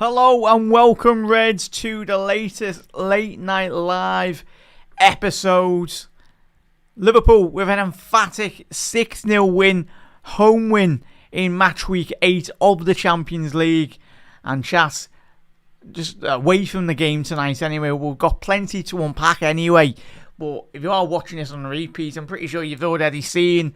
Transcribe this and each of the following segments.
Hello and welcome, Reds, to the latest Late Night Live episode. Liverpool with an emphatic 6-0 win, home win in match week 8 of the Champions League. And chat, just away from the game tonight anyway, we've got plenty to unpack anyway. But if you are watching this on repeat, I'm pretty sure you've already seen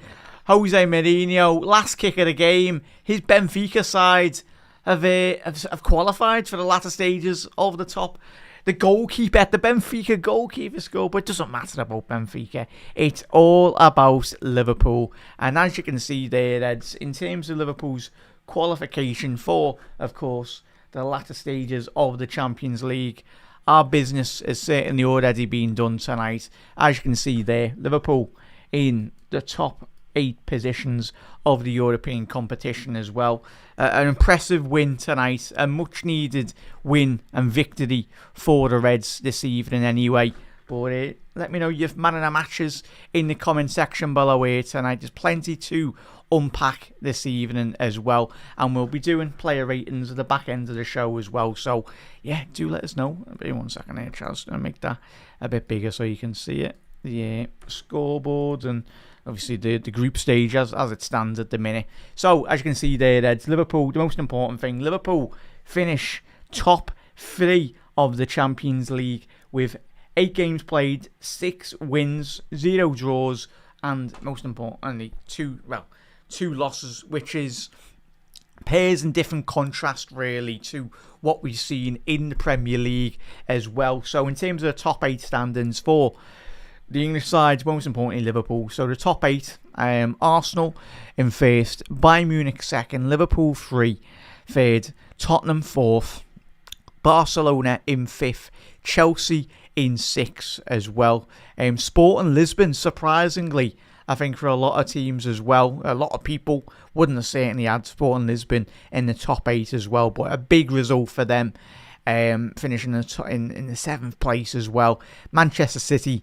Jose Mourinho, last kick of the game, his Benfica side have qualified for the latter stages of the top. The goalkeeper, the Benfica goalkeeper scored, but it doesn't matter about Benfica. It's all about Liverpool. And as you can see there, Eds, in terms of Liverpool's qualification for, of course, the latter stages of the Champions League, our business has certainly already been done tonight. As you can see there, Liverpool in the top 8 positions of the European competition as well. An impressive win tonight, a much needed win and victory for the Reds this evening anyway. But let me know your man of the matches in the comment section below here tonight. There's plenty to unpack this evening as well, and we'll be doing player ratings at the back end of the show as well. So yeah, do let us know. Wait 1 second here, Charles. Gonna make that a bit bigger so you can see it. The scoreboard and obviously the group stage as it stands at the minute. So as you can see there, Eds, Liverpool, the most important thing, Liverpool finish top 3 of the Champions League with 8 games played, 6 wins, 0 draws, and most importantly, 2 losses, which is pairs in different contrast really to what we've seen in the Premier League as well. So in terms of the top 8 standings for the English sides, most importantly Liverpool. So the top 8, Arsenal in first, Bayern Munich second, Liverpool 3rd, Tottenham 4th, Barcelona in 5th, Chelsea in 6th as well. Sporting Lisbon, surprisingly, I think for a lot of teams as well, a lot of people wouldn't have certainly had Sporting Lisbon in the top 8 as well, but a big result for them, finishing in the 7th place as well. Manchester City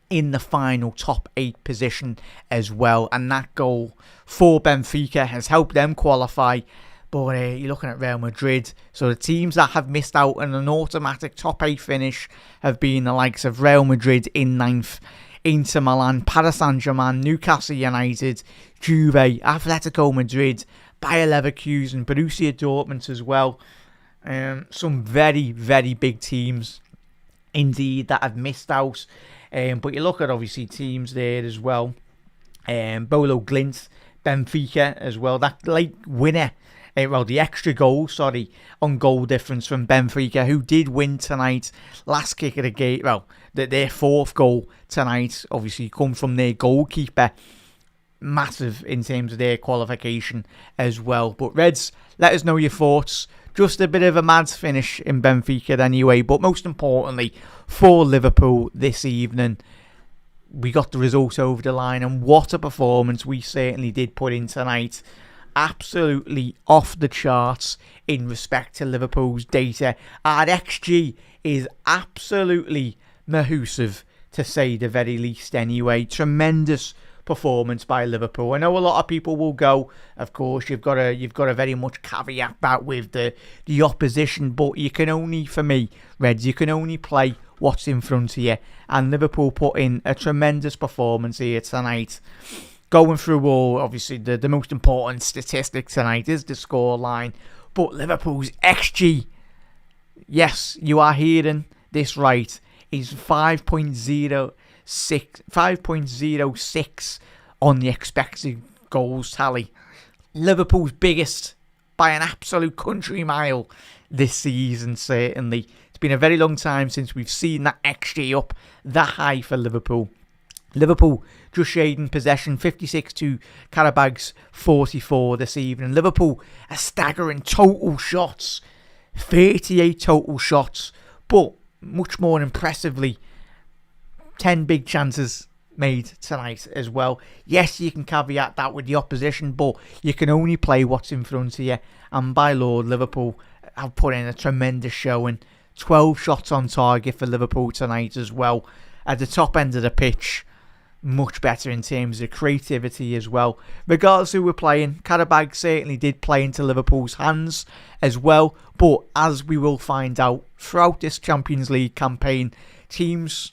in the final top 8 position as well, and that goal for Benfica has helped them qualify. But you're looking at Real Madrid, so the teams that have missed out on an automatic top 8 finish have been the likes of Real Madrid in 9th, Inter Milan, Paris Saint-Germain, Newcastle United, Juve, Atletico Madrid, Bayer Leverkusen, Borussia Dortmund as well. Some very, very big teams indeed that have missed out. But you look at obviously teams there as well. Bolo Glint, Benfica as well. That late winner, the extra goal, on goal difference from Benfica, who did win tonight. Last kick of the game, their 4th goal tonight, obviously come from their goalkeeper. Massive in terms of their qualification as well. But Reds, let us know your thoughts. Just a bit of a mad finish in Benfica anyway, but most importantly for Liverpool this evening, we got the result over the line, and what a performance we certainly did put in tonight. Absolutely off the charts in respect to Liverpool's data. Our XG is absolutely massive, to say the very least anyway. Tremendous performance by Liverpool. I know a lot of people will go, of course, you've got to very much caveat that with the opposition, but you can only, for me, Reds, you can only play what's in front of you, and Liverpool put in a tremendous performance here tonight. Going through all, obviously, the most important statistic tonight is the scoreline, but Liverpool's XG, yes, you are hearing this right, is 5.06 on the expected goals tally. Liverpool's biggest by an absolute country mile this season, certainly. It's been a very long time since we've seen that XG up that high for Liverpool. Liverpool just shading possession, 56 to Qarabağ's 44 this evening. Liverpool a staggering total shots, 38 total shots, but much more impressively, 10 big chances made tonight as well. Yes, you can caveat that with the opposition, but you can only play what's in front of you. And by Lord, Liverpool have put in a tremendous showing. 12 shots on target for Liverpool tonight as well. At the top end of the pitch, much better in terms of creativity as well. Regardless of who we're playing, Qarabağ certainly did play into Liverpool's hands as well. But as we will find out throughout this Champions League campaign, teams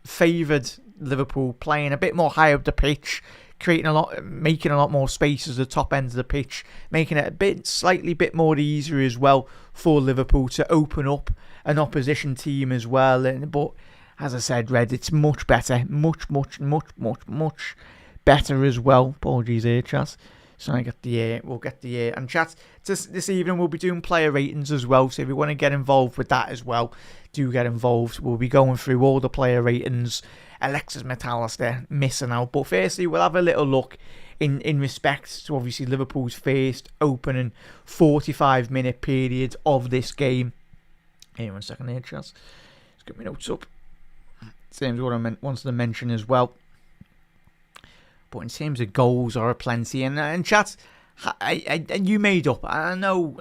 favoured Liverpool playing a bit more high up the pitch, making a lot more space at the top end of the pitch, making it slightly bit more easier as well for Liverpool to open up an opposition team as well. But as I said, Red, it's much better, much better as well. Apologies here, chat. So we'll get the and chat this evening. We'll be doing player ratings as well. So if you want to get involved with that as well, do get involved. We'll be going through all the player ratings. Alexis McAllister missing out. But firstly, we'll have a little look in respect to obviously Liverpool's first opening 45-minute period of this game. Here, 1 second here, Chaz. Let's get my notes up. Same as what I wanted to mention as well. But in terms of goals, there are plenty. And chat, you made up. I know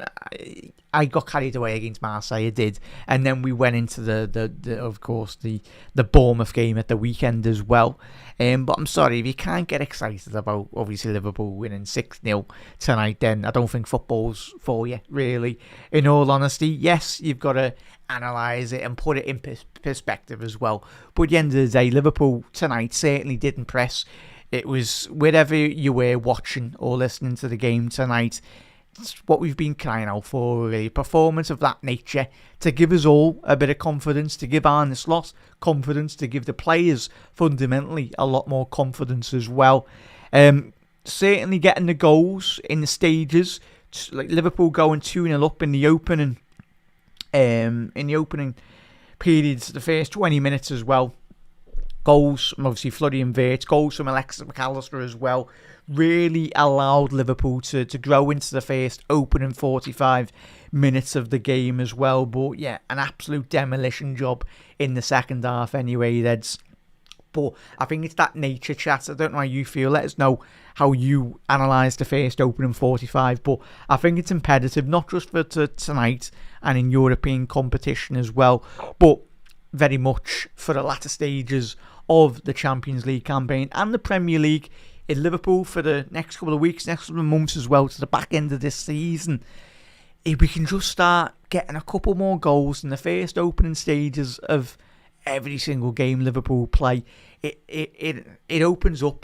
I got carried away against Marseille, I did. And then we went into the Bournemouth game at the weekend as well. But I'm sorry, if you can't get excited about, obviously, Liverpool winning 6-0 tonight, then I don't think football's for you, really. In all honesty, yes, you've got to analyse it and put it in perspective as well. But at the end of the day, Liverpool tonight certainly did impress. It was, wherever you were watching or listening to the game tonight, it's what we've been crying out for, a performance of that nature to give us all a bit of confidence, to give Arne Slot confidence, to give the players fundamentally a lot more confidence as well. Certainly getting the goals in the stages, like Liverpool going 2-0 up in the opening periods, the first 20 minutes as well. Goals from obviously Floody and Vert, goals from Alexis McAllister as well, really allowed Liverpool to grow into the first opening 45 minutes of the game as well. But yeah, an absolute demolition job in the second half anyway, Reds. But I think it's that nature, chat. I don't know how you feel. Let us know how you analyse the first opening 45. But I think it's imperative, not just for tonight and in European competition as well, but very much for the latter stages of the Champions League campaign and the Premier League in Liverpool for the next couple of weeks, next couple of months as well, to the back end of this season. If we can just start getting a couple more goals in the first opening stages of every single game Liverpool play, it opens up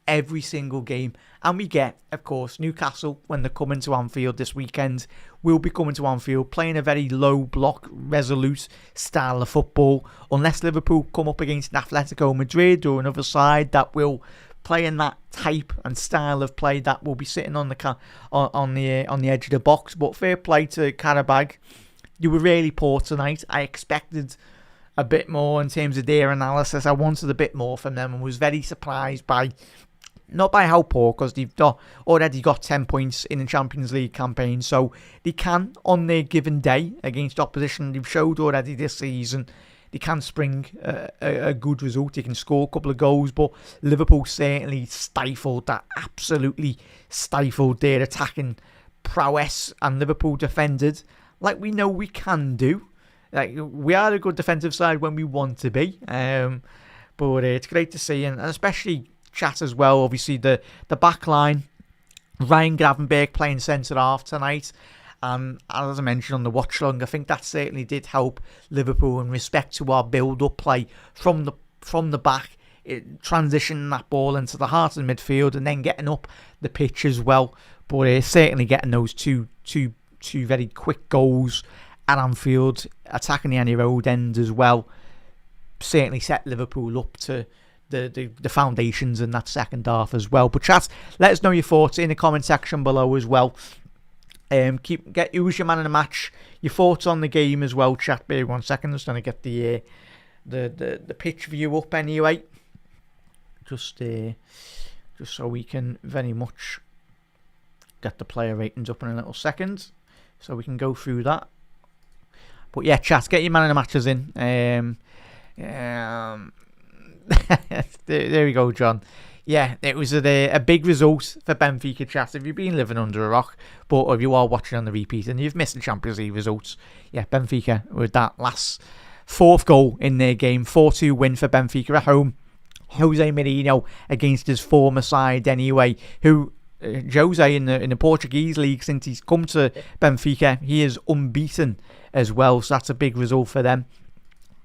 every single game. And we get, of course, Newcastle, when they're coming to Anfield this weekend, will be coming to Anfield playing a very low block, resolute style of football. Unless Liverpool come up against an Atletico Madrid or another side that will play in that type and style of play, that will be sitting on the edge of the box. But fair play to Qarabağ. You were really poor tonight. I expected a bit more in terms of their analysis. I wanted a bit more from them and was very surprised by, not by how poor, because they've already got 10 points in the Champions League campaign, so they can, on their given day against opposition they've showed already this season, they can spring a good result. They can score a couple of goals, but Liverpool certainly absolutely stifled their attacking prowess, and Liverpool defended like we know we can do. Like, we are a good defensive side when we want to be, but it's great to see, and especially chat as well. Obviously, the back line, Ryan Gravenberch playing centre half tonight. And as I mentioned on the watch long, I think that certainly did help Liverpool in respect to our build-up play from the back, transitioning that ball into the heart of the midfield and then getting up the pitch as well. But certainly getting those two very quick goals at Anfield, attacking the Annie Road end as well, certainly set Liverpool up to the foundations in that second half as well. But chat, let us know your thoughts in the comment section below as well. Who's your man in the match, your thoughts on the game as well, chat. Bear 1 second, just trying to get the pitch view up anyway, just so we can very much get the player ratings up in a little second, so we can go through that. But yeah, chat, get your man in the matches in. There we go, John. Yeah, it was a big result for Benfica, chat. If you've been living under a rock, but if you are watching on the repeat and you've missed the Champions League results, yeah, Benfica with that last fourth goal in their game, 4-2 win for Benfica at home. Jose Mourinho against his former side anyway, who Jose in the Portuguese league, since he's come to Benfica, he is unbeaten as well, so that's a big result for them.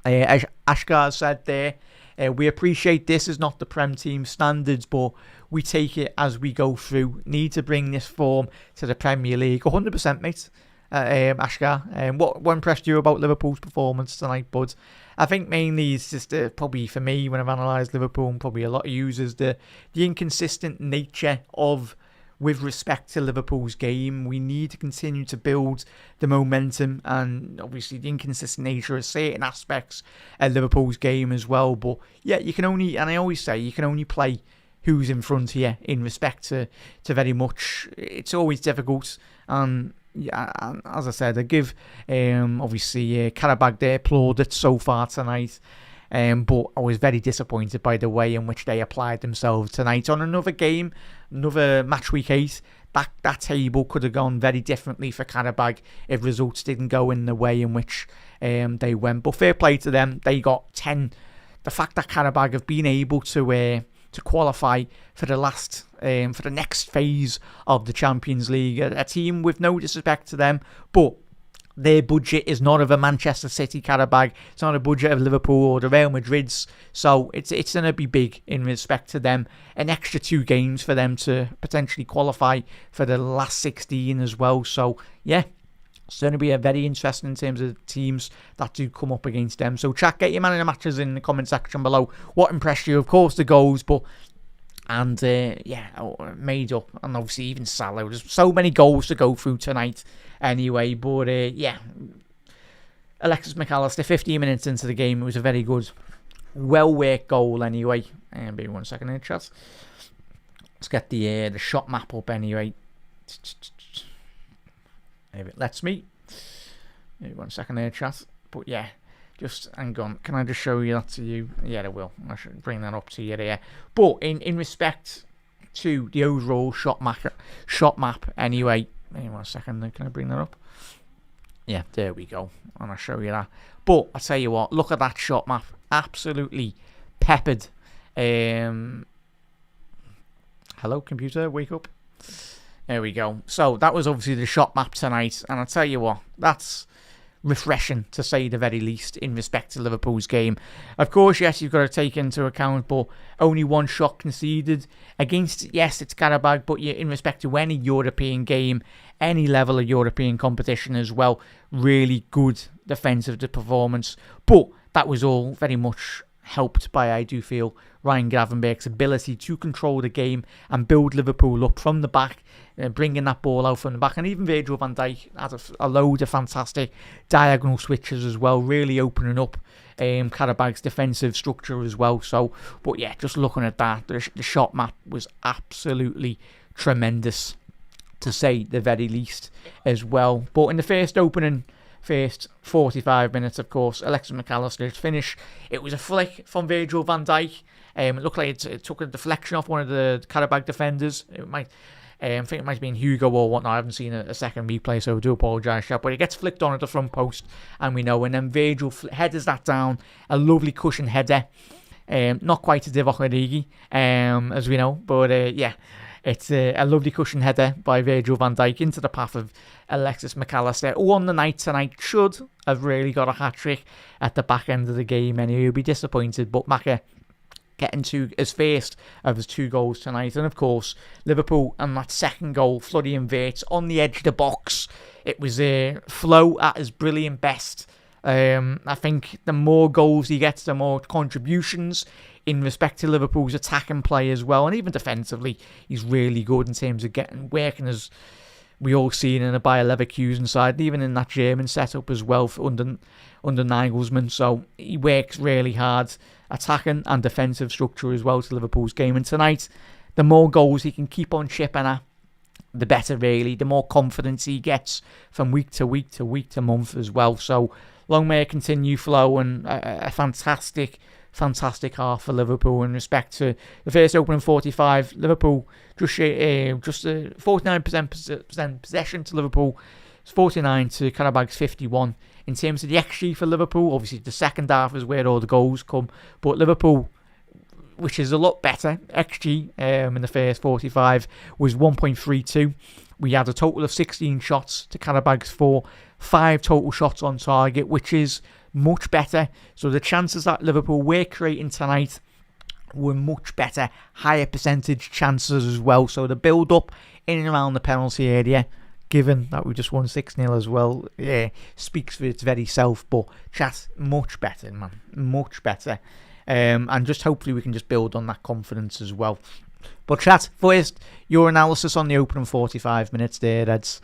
As Ashgar said there, we appreciate this is not the Prem team standards, but we take it as we go through. Need to bring this form to the Premier League. 100%, mate. Ashgar, what impressed you about Liverpool's performance tonight, bud? I think mainly it's just probably for me, when I've analysed Liverpool, and probably a lot of users, the inconsistent nature of, with respect to Liverpool's game. We need to continue to build the momentum, and obviously the inconsistent nature of certain aspects of Liverpool's game as well. But yeah, you can only, and I always say, you can only play who's in front of you in respect to very much. It's always difficult. Yeah, and as I said, I give obviously Qarabağ their plaudits so far tonight, but I was very disappointed by the way in which they applied themselves tonight on another game, another match week 8. That table could have gone very differently for Qarabağ if results didn't go in the way in which they went. But fair play to them, they got 10. The fact that Qarabağ have been able to qualify for the next phase of the Champions League. A team, with no disrespect to them, but their budget is not of a Manchester City Qarabağ. It's not a budget of Liverpool or the Real Madrid's. So it's going to be big in respect to them. An extra 2 games for them to potentially qualify for the last 16 as well. So yeah, it's going to be a very interesting in terms of teams that do come up against them. So chat, get your man in the matches in the comment section below. What impressed you? Of course, the goals, but made up, and obviously even Salah. There's so many goals to go through tonight anyway. But Alexis McAllister, 15 minutes into the game, it was a very good, well-worked goal anyway. Maybe 1 second here, chat. Let's get the shot map up anyway. If it lets me. Maybe 1 second there, chat. But yeah, just hang on. Can I just show you that to you? Yeah, I will. I should bring that up to you there. But in respect to the overall shot map anyway. Maybe 1 second. Can I bring that up? Yeah, there we go. And I'll show you that. But I tell you what, look at that shot map. Absolutely peppered. Hello, computer, wake up. There we go. So that was obviously the shot map tonight, and I'll tell you what, that's refreshing to say the very least in respect to Liverpool's game. Of course, yes, you've got to take into account, but only 1 shot conceded against, yes, it's Qarabağ, but in respect to any European game, any level of European competition as well, really good defensive performance. But that was all very much helped by, I do feel, Ryan Gravenberch's ability to control the game and build Liverpool up from the back, bringing that ball out from the back. And even Virgil van Dijk had a load of fantastic diagonal switches as well, really opening up Qarabağ's defensive structure as well. So, but yeah, just looking at that, the shot map was absolutely tremendous, to say the very least as well. But in the first 45 minutes, of course, Alexis McAllister's finish, it was a flick from Virgil van Dijk. It looked like it took a deflection off one of the Qarabağ defenders. It might, I think it might have been Hugo or whatnot. I haven't seen a second replay, so I do apologise. But it gets flicked on at the front post, and we know. And then Virgil headers that down. A lovely cushion header. Not quite a Divock Origi, as we know. But yeah, it's a lovely cushion header by Virgil van Dijk into the path of Alexis McAllister, who on the night tonight should have really got a hat-trick at the back end of the game, and he'll be disappointed. But Maka getting to his first of his 2 goals tonight. And of course, Liverpool and that second goal, Florian Wirtz on the edge of the box. It was Flo at his brilliant best. I think the more goals he gets, the more contributions in respect to Liverpool's attacking play as well. And even defensively, he's really good in terms of working, as we all seen in a Bayer Leverkusen side, even in that German setup as well under Nagelsmann. So he works really hard, attacking and defensive structure as well to Liverpool's game. And tonight, the more goals he can keep on chipping at, the better really. The more confidence he gets from week to week to month as well. So long may it continue, Flo, and a fantastic half for Liverpool in respect to the first opening 45. Liverpool just 49% possession to Liverpool. It's 49 to Qarabağ's 51. In terms of the XG for Liverpool, obviously the second half is where all the goals come. But Liverpool which is a lot better. XG in the first 45 was 1.32. We had a total of 16 shots to Qarabağ's 4, 5 total shots on target, which is much better. So the chances that Liverpool were creating tonight were much better, higher percentage chances as well. So the build-up in and around the penalty area, given that we just won 6-0 as well, speaks for its very self. But chat, much better, man, much better. And just hopefully we can just build on that confidence as well. But chat, first, your analysis on the opening 45 minutes there, Reds.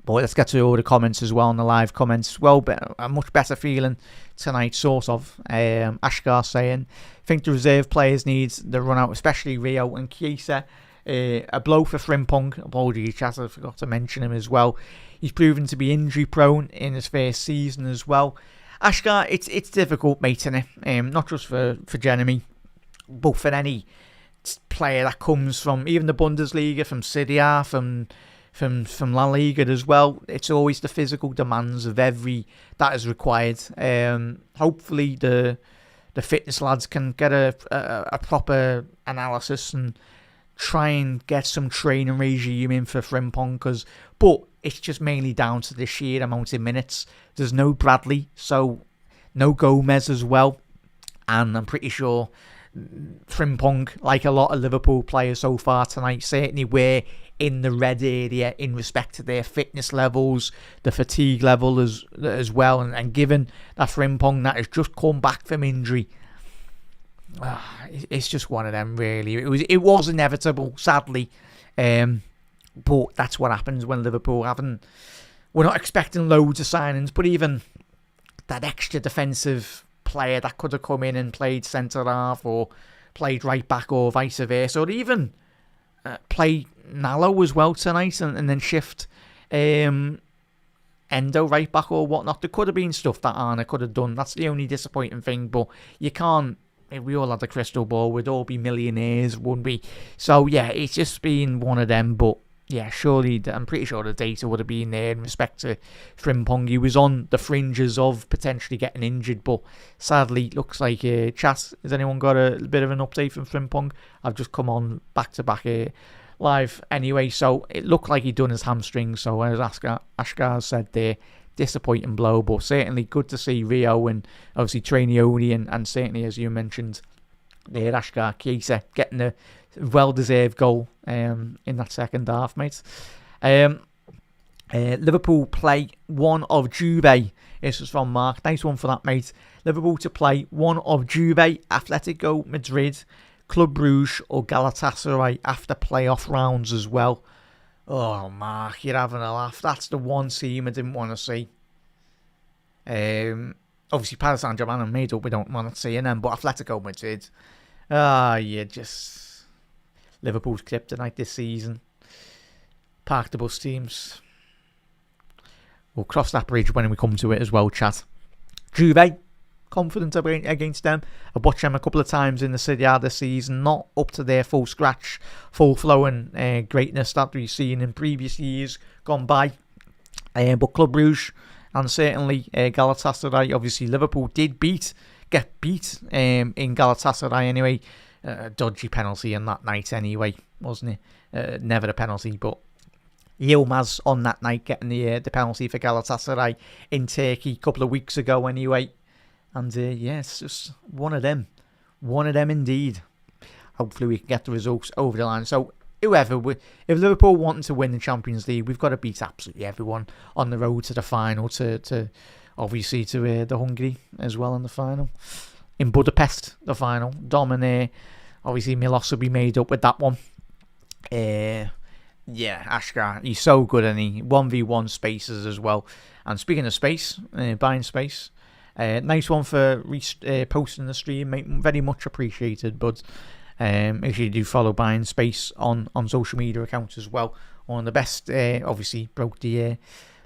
But let's get to all the comments as well, on the live comments. Well, a much better feeling tonight, sort of. Ashgar saying, think the reserve players need the run out, especially Rio and Chiesa. A blow for Frimpong. Apologies, chat, I forgot to mention him as well. He's proven to be injury prone in his first season as well. Ashgar, it's difficult, mate, isn't it? Not just for Jeremy, but for any player that comes from even the Bundesliga, from Serie A, from La Liga as well. It's always the physical demands of every that is required. Hopefully the fitness lads can get a proper analysis and try and get some training regime in for Frimpong, but it's just mainly down to the sheer amount of minutes. There's no Bradley, so no Gomez as well, and I'm pretty sure Frimpong, like a lot of Liverpool players so far tonight, certainly were in the red area in respect to their fitness levels, the fatigue level as well, and given that Frimpong that has just come back from injury, it's just one of them, really. It was inevitable, sadly, but that's what happens when Liverpool we're not expecting loads of signings, but even that extra defensive player that could have come in and played centre half or played right back or vice versa, or even play Nalo as well tonight and then shift Endo right back or whatnot. There could have been stuff that Arne could have done. That's the only disappointing thing, but you can't. If we all had a crystal ball, we'd all be millionaires, wouldn't we? So yeah, it's just been one of them, but yeah, surely, I'm pretty sure the data would have been there in respect to Frimpong. He was on the fringes of potentially getting injured, but sadly, looks like, chat, has anyone got a bit of an update from Frimpong? I've just come on back-to-back live anyway, so it looked like he'd done his hamstring, so as Ashgar said there, disappointing blow, but certainly good to see Rio and obviously Trainioni and certainly, as you mentioned, there, Ashgar Chiesa getting a well-deserved goal in that second half, mate. Liverpool play one of Juve. This was from Mark. Nice one for that, mate. Liverpool to play one of Juve, Atletico Madrid, Club Brugge or Galatasaray after playoff rounds as well. Oh, Mark, you're having a laugh. That's the one team I didn't want to see. Obviously, Paris Saint-Germain and made up. We don't want to see them, but Atletico Madrid. Yeah, just Liverpool's kryptonite this season. Park the bus teams. We'll cross that bridge when we come to it as well, chat. Juve, confident against them. I've watched them a couple of times in the Serie A this season. Not up to their full scratch, full flow and greatness that we've seen in previous years gone by. But Club Brugge and certainly Galatasaray, obviously Liverpool did get beat in Galatasaray anyway. Dodgy penalty in that night anyway, wasn't it? Never a penalty, but Yilmaz on that night getting the penalty for Galatasaray in Turkey a couple of weeks ago anyway. And yeah, it's just one of them indeed. Hopefully we can get the results over the line. So if Liverpool wanting to win the Champions League, we've got to beat absolutely everyone on the road to the final, to obviously to the Hungary as well in the final. In Budapest, the final. Dominate. Obviously, Milos will be made up with that one. Yeah, Ashgar, he's so good, and he 1v1 spaces as well. And speaking of space, buying space, nice one for posting the stream, mate. Very much appreciated. But if you do follow buying space on social media accounts as well, one of the best. Obviously, broke the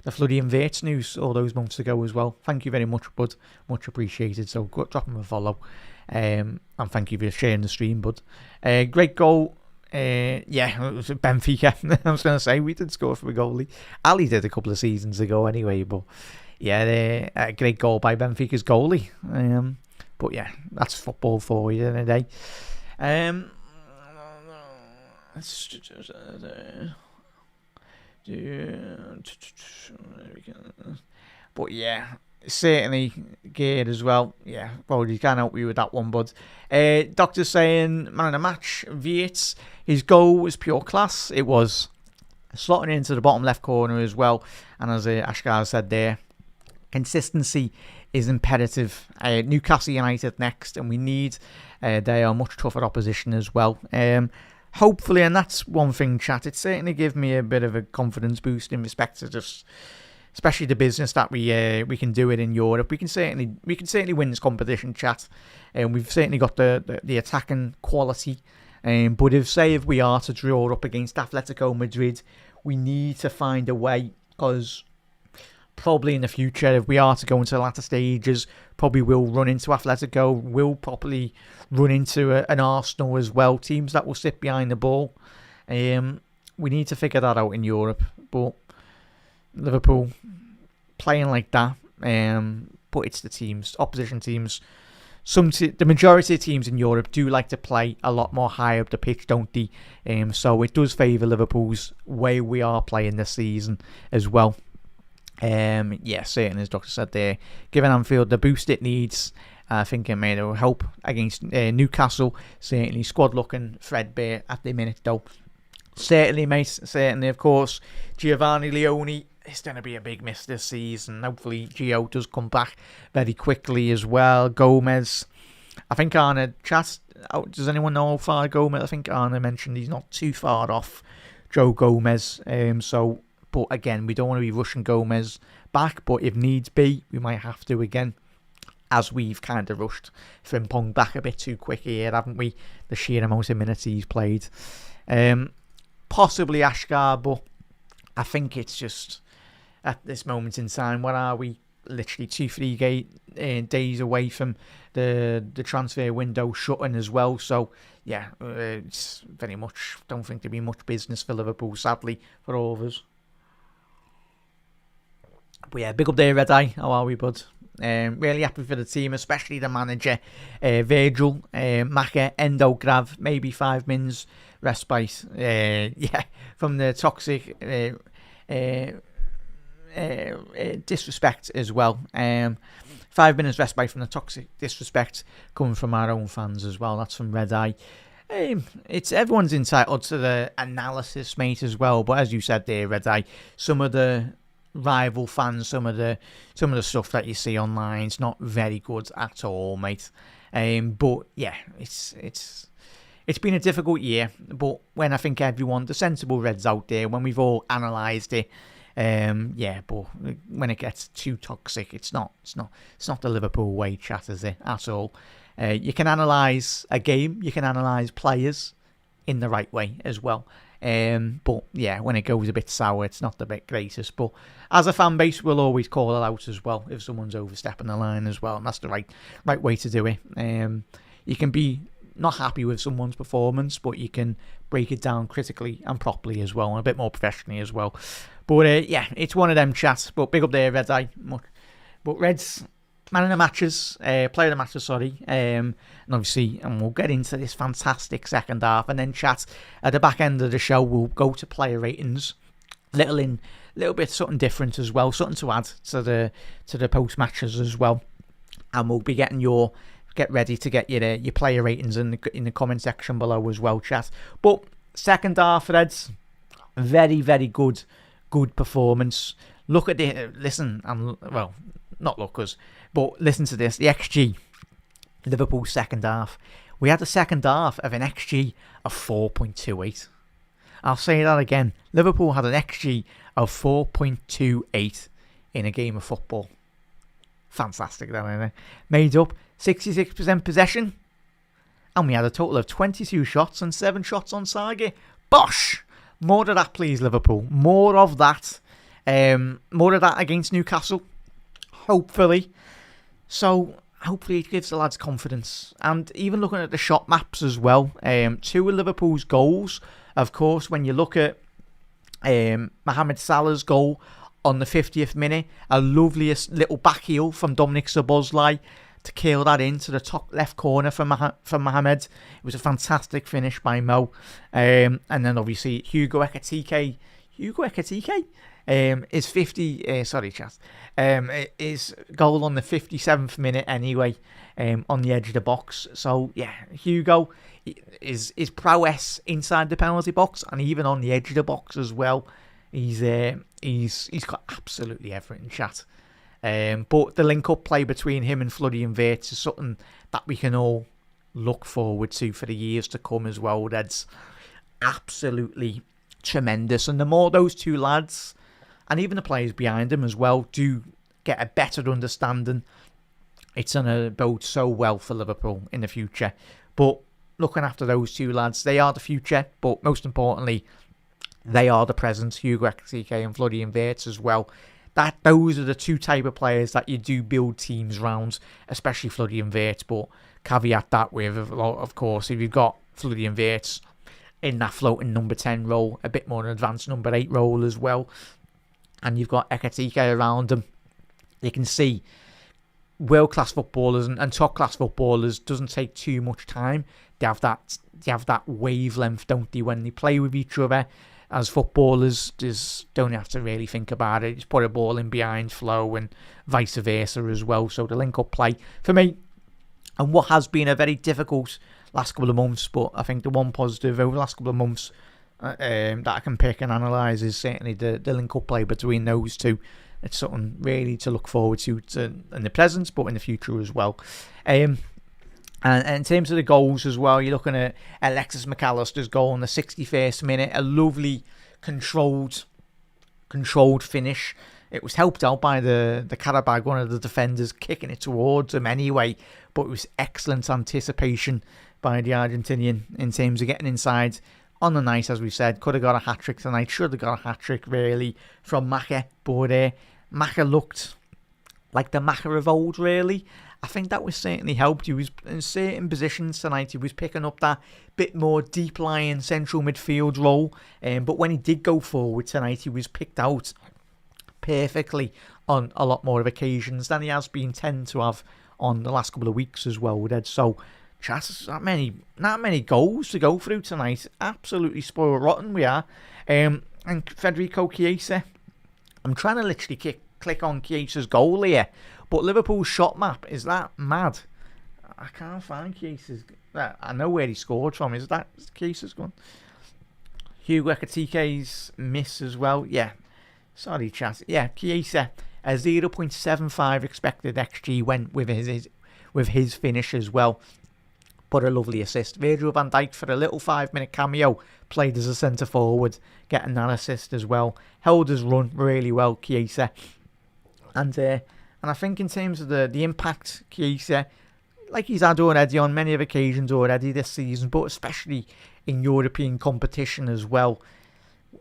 Floody and Verts news all those months ago as well. Thank you very much, bud. Much appreciated. So go drop him a follow. And thank you for sharing the stream, bud. Great goal. Yeah, it was Benfica. I was going to say, we did score for a goalie. Ali did a couple of seasons ago anyway, but yeah, a great goal by Benfica's goalie. But yeah, that's football for you in a day. But yeah, certainly geared as well. Yeah, probably can't help you with that one, bud. Doctor saying, man of the match, Vietz. His goal was pure class. It was slotting into the bottom left corner as well. And as Ashgar said there, consistency is imperative. Newcastle United next, and we need they are much tougher opposition as well. Hopefully, and that's one thing, chat, it certainly gave me a bit of a confidence boost in respect to just, especially the business that we can do it in Europe. We can certainly win this competition, chat, and we've certainly got the attacking quality. But if we are to draw up against Atletico Madrid, we need to find a way, because probably in the future, if we are to go into the latter stages, probably will run into Atletico, will probably run into an Arsenal as well, teams that will sit behind the ball. We need to figure that out in Europe, but Liverpool playing like that, but it's the teams, opposition teams. The majority of teams in Europe do like to play a lot more high up the pitch, don't they? So it does favour Liverpool's way we are playing this season as well. Yeah, certainly, as Doctor said there, giving Anfield the boost it needs. I think it may help against Newcastle. Certainly, squad looking threadbare at the minute, though. Certainly, mate. Certainly, of course, Giovanni Leone is going to be a big miss this season. Hopefully, Gio does come back very quickly as well. Gomez, I think Arne, chat, does anyone know how far Gomez? I think Arne mentioned he's not too far off Joe Gomez. But again, we don't want to be rushing Gomez back, but if needs be, we might have to again, as we've kind of rushed Frimpong back a bit too quick here, haven't we? The sheer amount of minutes he's played. Possibly Ashgar, but I think it's just, at this moment in time, what are we? Literally 2-3 days away from the transfer window shutting as well. So, yeah, it's very much, don't think there'll be much business for Liverpool, sadly, for all of us. But yeah, big up there, Red Eye. How are we, bud? Really happy for the team, especially the manager, Virgil, Maka, Endo, Grav, maybe 5 mins respite. Yeah, from the toxic disrespect as well. 5 minutes respite from the toxic disrespect coming from our own fans as well. That's from Red Eye. It's everyone's entitled to the analysis, mate, as well. But as you said there, Red Eye, some of the rival fans, some of the stuff that you see online, it's not very good at all, mate. But yeah, it's been a difficult year. But when I think everyone, the sensible Reds out there, when we've all analysed it, yeah, but when it gets too toxic, it's not the Liverpool way, chat, is it, at all? You can analyse a game, you can analyse players in the right way as well. But yeah, when it goes a bit sour, it's not the bit greatest. But as a fan base, we'll always call it out as well if someone's overstepping the line as well, and that's the right way to do it. You can be not happy with someone's performance, but you can break it down critically and properly as well, and a bit more professionally as well. But yeah, it's one of them chats. But big up there, Red Eye. But Reds, man of the matches, player of the matches, sorry. And obviously, and we'll get into this fantastic second half, and then chat at the back end of the show. We'll go to player ratings, little bit something different as well, something to add to the post matches as well. And we'll be getting get ready to get your player ratings in the comment section below as well, chat. But second half, Reds, very, very good performance. Look at the listen, and well, not look us, but listen to this. The XG, Liverpool's second half. We had the second half of an XG of 4.28. I'll say that again. Liverpool had an XG of 4.28 in a game of football. Fantastic, that, isn't it? Made up 66% possession, and we had a total of 22 shots and 7 shots on target. Bosh! More of that, please, Liverpool. More of that. More of that against Newcastle. Hopefully. So, hopefully it gives the lads confidence. And even looking at the shot maps as well. 2 of Liverpool's goals. Of course, when you look at Mohamed Salah's goal on the 50th minute. A loveliest little back heel from Dominic Szoboszlai. to kill that into the top left corner from Mohamed. It was a fantastic finish by Mo. And then obviously Hugo Ekitike is 50. Sorry, chat. Is goal on the 57th minute anyway. On the edge of the box. So yeah, Hugo is prowess inside the penalty box and even on the edge of the box as well. He's got absolutely everything, chat. But the link-up play between him and Floody and Wirtz is something that we can all look forward to for the years to come as well. That's absolutely tremendous. And the more those two lads, and even the players behind them as well, do get a better understanding, it's going to bode so well for Liverpool in the future. But looking after those two lads, they are the future. But most importantly, they are the present. Hugo Ekitike and Floody and Wirtz as well. Those are the two type of players that you do build teams around, especially Floody and Wirtz. But caveat that with, of course, if you've got Floody and Wirtz in that floating number 10 role, a bit more an advanced number 8 role as well, and you've got Ekitike around them, you can see world-class footballers and top-class footballers doesn't take too much time. They have that wavelength, don't they, when they play with each other. As footballers, just don't have to really think about it. Just put a ball in behind flow and vice versa as well. So the link-up play for me, and what has been a very difficult last couple of months, but I think the one positive over the last couple of months that I can pick and analyse is certainly the link-up play between those two. It's something really to look forward to in the present, but in the future as well. And in terms of the goals as well, you're looking at Alexis McAllister's goal in the 61st minute. A lovely, controlled finish. It was helped out by the Qarabağ, one of the defenders, kicking it towards him anyway. But it was excellent anticipation by the Argentinian in terms of getting inside on the night, as we said. Could have got a hat-trick tonight. Should have got a hat-trick, really, from Maka. But Maka looked like the Maka of old, really. I think that was certainly helped. He was in certain positions tonight. He was picking up that bit more deep-lying central midfield role. But when he did go forward tonight, he was picked out perfectly on a lot more of occasions than he has been tend to have on the last couple of weeks as well. So, not many goals to go through tonight. Absolutely spoiled rotten we are. And Federico Chiesa, I'm trying to literally click on Chiesa's goal here, but Liverpool's shot map, is that mad? I can't find Chiesa's. I know where he scored from. Is Chiesa's gone? Hugo Ekitike's miss as well. Yeah. Sorry, chat. Yeah, Chiesa, a 0.75 expected XG went with his finish as well. But a lovely assist. Virgil van Dijk for a little 5-minute cameo, played as a centre forward, getting that assist as well. Held his run really well, Chiesa. And I think in terms of the impact, Chiesa, like he's had already on many of occasions already this season, but especially in European competition as well.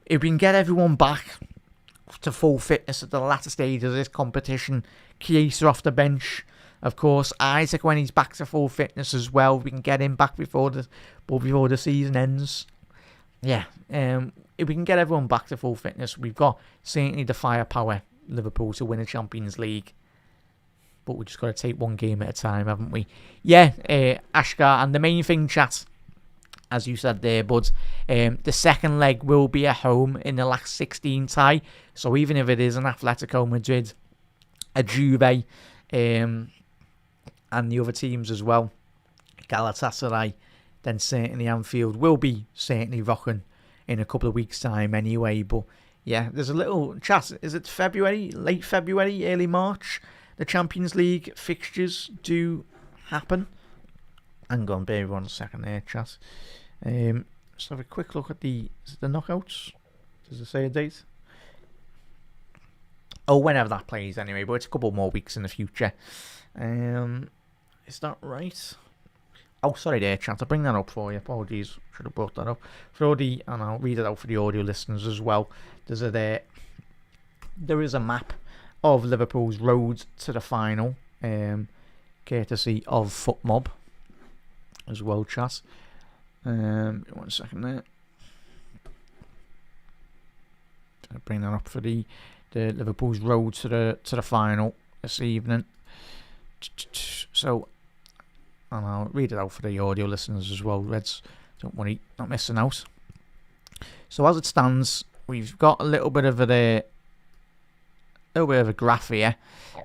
If we can get everyone back to full fitness at the latter stage of this competition, Chiesa off the bench, of course, Isaac when he's back to full fitness as well, we can get him back before the season ends. Yeah, if we can get everyone back to full fitness, we've got certainly the firepower, Liverpool, to win a Champions League. But we just got to take one game at a time, haven't we? Yeah, Ashgar, and the main thing, chat, as you said there, bud, the second leg will be at home in the last 16 tie. So even if it is an Atletico Madrid, a Juve, and the other teams as well, Galatasaray, then certainly Anfield will be certainly rocking in a couple of weeks' time anyway. But yeah, there's a little chat. Is it February, late February, early March? The Champions League fixtures do happen. Hang on, bear 1 second there, chat. Let's have a quick look at the knockouts. Does it say a date? Oh, whenever that plays anyway, but it's a couple more weeks in the future. Is that right? Oh, sorry there, chat. I'll bring that up for you. Apologies, should have brought that up. And I'll read it out for the audio listeners as well. There is a map of Liverpool's road to the final, courtesy of FootMob as well, chat. 1 second there. I'll bring that up for the Liverpool's road to the final this evening. So, and I'll read it out for the audio listeners as well. Reds, don't worry, not missing out. So as it stands, we've got a little bit of a graph here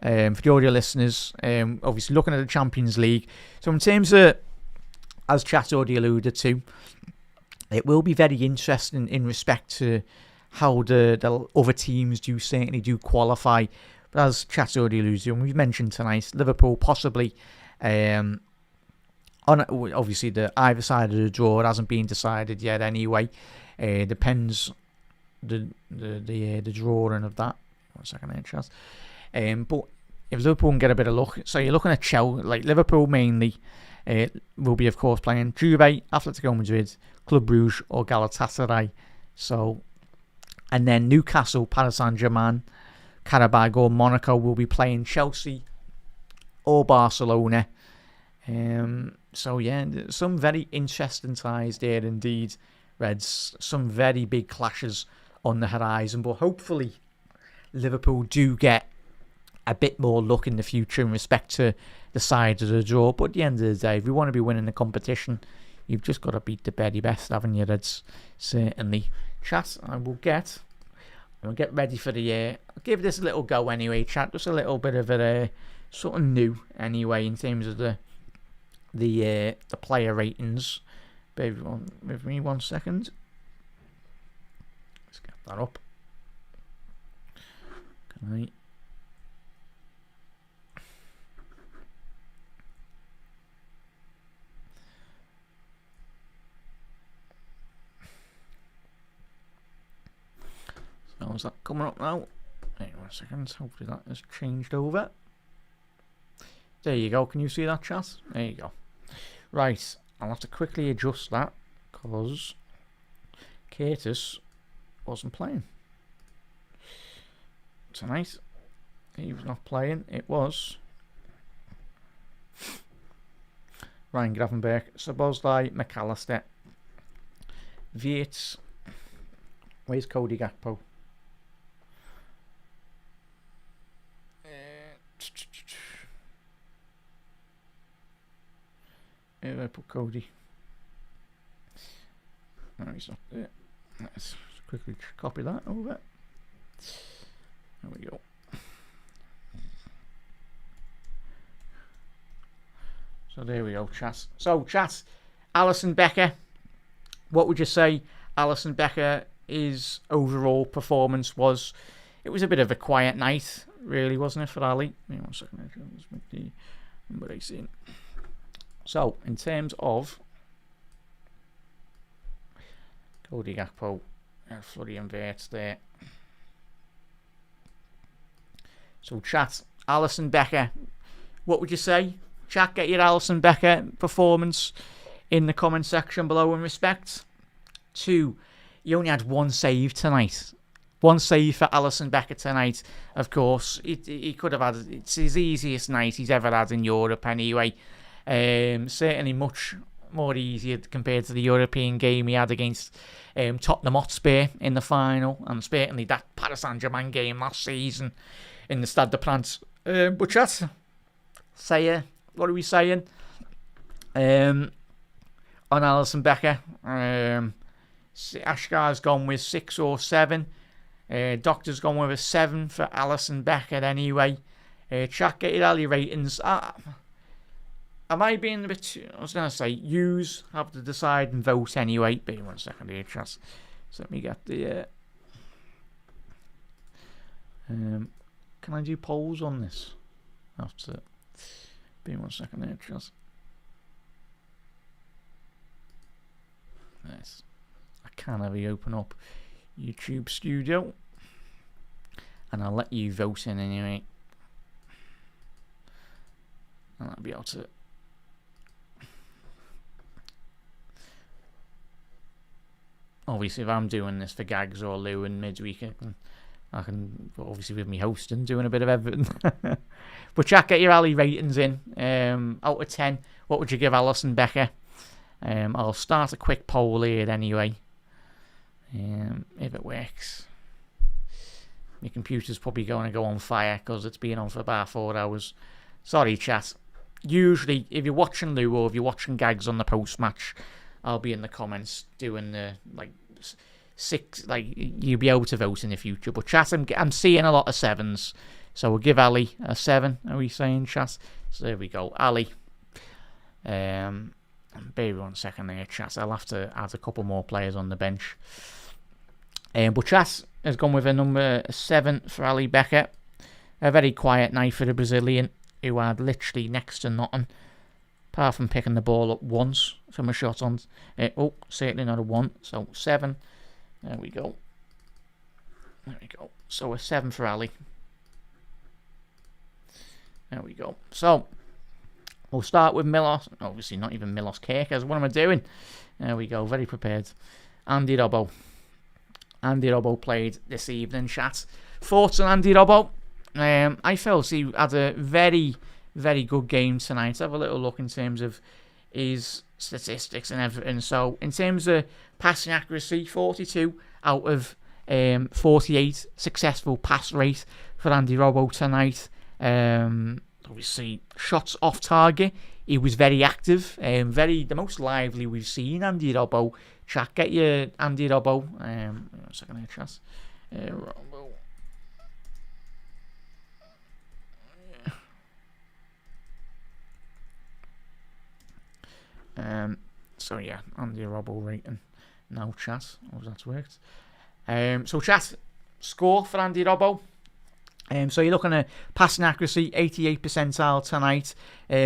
for the audio listeners. Obviously looking at the Champions League. So in terms of, as chat already alluded to, it will be very interesting in respect to how the other teams do qualify. But as chat already alluded to, and we've mentioned tonight, Liverpool possibly on obviously the either side of the draw. It hasn't been decided yet anyway. Depends the drawing of that. 1 second there, Chaz. But if Liverpool can get a bit of luck, so you're looking at Chelsea, like Liverpool mainly, will be of course playing Juve, Atletico Madrid, Club Brugge or Galatasaray. So, and then Newcastle, Paris Saint-Germain, Qarabağ or Monaco will be playing Chelsea or Barcelona. So yeah, some very interesting ties there indeed, Reds. Some very big clashes on the horizon, but hopefully Liverpool do get a bit more luck in the future in respect to the side of the draw. But at the end of the day, if you want to be winning the competition, you've just got to beat the very best, haven't you, Reds? Certainly. Chat, I'll get ready for the year. I'll give this a little go anyway, chat. Just a little bit of a something new anyway in terms of the player ratings. Bear with me 1 second. Let's get that up. Can I? So is that coming up now? Wait 1 second. Hopefully that has changed over. There you go. Can you see that, chat? There you go. Right. I'll have to quickly adjust that because Curtis wasn't playing tonight. He was not playing. It was Ryan Gravenberch, Szoboszlai, McAllister, Vietz. Where's Cody Gakpo? Where did I put Cody? No, he's not there. Let's quickly copy that over. There we go. So there we go, chat. So, chat, Alisson Becker. What would you say Alisson Becker's overall performance was? It was a bit of a quiet night, really, wasn't it, for Ali? Wait 1 second. Let's make the number 18. So, in terms of Cody Gakpo, Flurry and Vert there. So, chat, Alisson Becker, what would you say? Chat, get your Alisson Becker performance in the comment section below in respect to, he only had one save tonight. One save for Alisson Becker tonight, of course. He could have had, it's his easiest night he's ever had in Europe anyway. Certainly much more easier compared to the European game he had against Tottenham Hotspur in the final, and certainly that Paris Saint-Germain game last season in the Stade de France. But chat, what are we saying? On Alisson Becker, Ashgar's gone with 6 or 7. Doctor's gone with a 7 for Alisson Becker anyway. Chat, get your alley ratings. Am I being a bit too, I was going to say, yous have to decide and vote anyway. Be 1 second here, chat. So let me get the... can I do polls on this? I have to... Be 1 second here, chat. Yes. I can have you open up YouTube Studio. And I'll let you vote in anyway. And I'll be able to... Obviously, if I'm doing this for Gags or Lou in midweek, I can obviously with me hosting, doing a bit of everything. But chat, get your alley ratings in. Out of 10, what would you give Alisson Becker? I'll start a quick poll here anyway. If it works. My computer's probably going to go on fire because it's been on for about 4 hours. Sorry, chat. usually, if you're watching Lou or if you're watching Gags on the post-match, I'll be in the comments doing the, like, 6, like, you'll be able to vote in the future. But chat, I'm seeing a lot of 7s. So we'll give Ali a 7, are we saying, chat? So there we go, Ali. Bear 1 second there, chat. I'll have to add a couple more players on the bench. But chat has gone with a number 7 for Ali Becker. A very quiet night for the Brazilian, who had literally next to nothing, apart from picking the ball up once from a shot on. Certainly not a 1. So 7. There we go. There we go. So a 7 for Ali. There we go. So we'll start with Milos. Obviously, not even Milos Kerkez. What am I doing? There we go. Very prepared. Andy Robbo. Andy Robbo played this evening, chat. Thoughts on Andy Robbo? I felt he had a very, very good game tonight. Have a little look in terms of his statistics and everything. So, in terms of passing accuracy, 42 out of 48 successful pass rate for Andy Robbo tonight. Obviously, shots off target. He was very active, the most lively we've seen Andy Robbo. Chat, get your Andy Robbo. One second here, chat. Robbo. So yeah, Andy Robbo rating now, chat. Oh, that's worked. So chat, score for Andy Robbo. So you're looking at passing accuracy, 88th percentile tonight.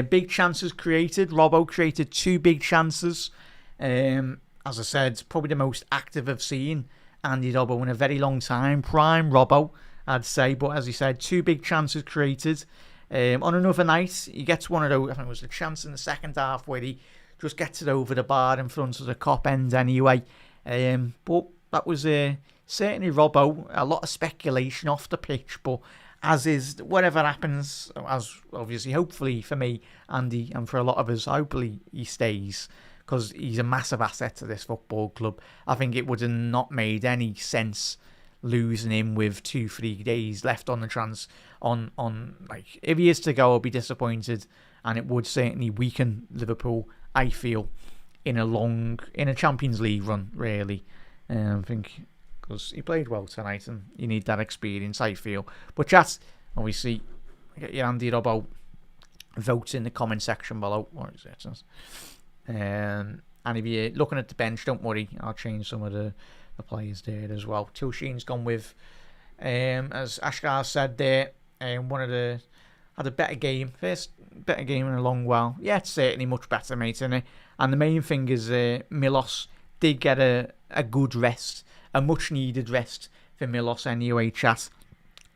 Big chances created. Robbo created 2 big chances. As I said, probably the most active I've seen Andy Robbo in a very long time. Prime Robbo, I'd say. But as he said, 2 big chances created. On another night, he gets one of those, I think it was a chance in the second half where he just gets it over the bar in front of the cop end anyway. But that was certainly Robbo. A lot of speculation off the pitch, but as is, whatever happens, as obviously, hopefully for me, Andy, and for a lot of us, hopefully he stays, because he's a massive asset to this football club. I think it would have not made any sense losing him with 2-3 days left on the like, if he is to go, I'll be disappointed, and it would certainly weaken Liverpool, I feel, in a Champions League run, really. I think, because he played well tonight and you need that experience, I feel. But chat, obviously, get your Andy Robbo votes in the comment section below. What is it? And if you're looking at the bench, don't worry, I'll change some of the players there as well. Tilsheen's gone with, as Ashgar said there, had a better game. First better game in a long while. Yeah, it's certainly much better, mate, isn't it? And the main thing is Milos did get a good rest, a much needed rest for Milos anyway, chat.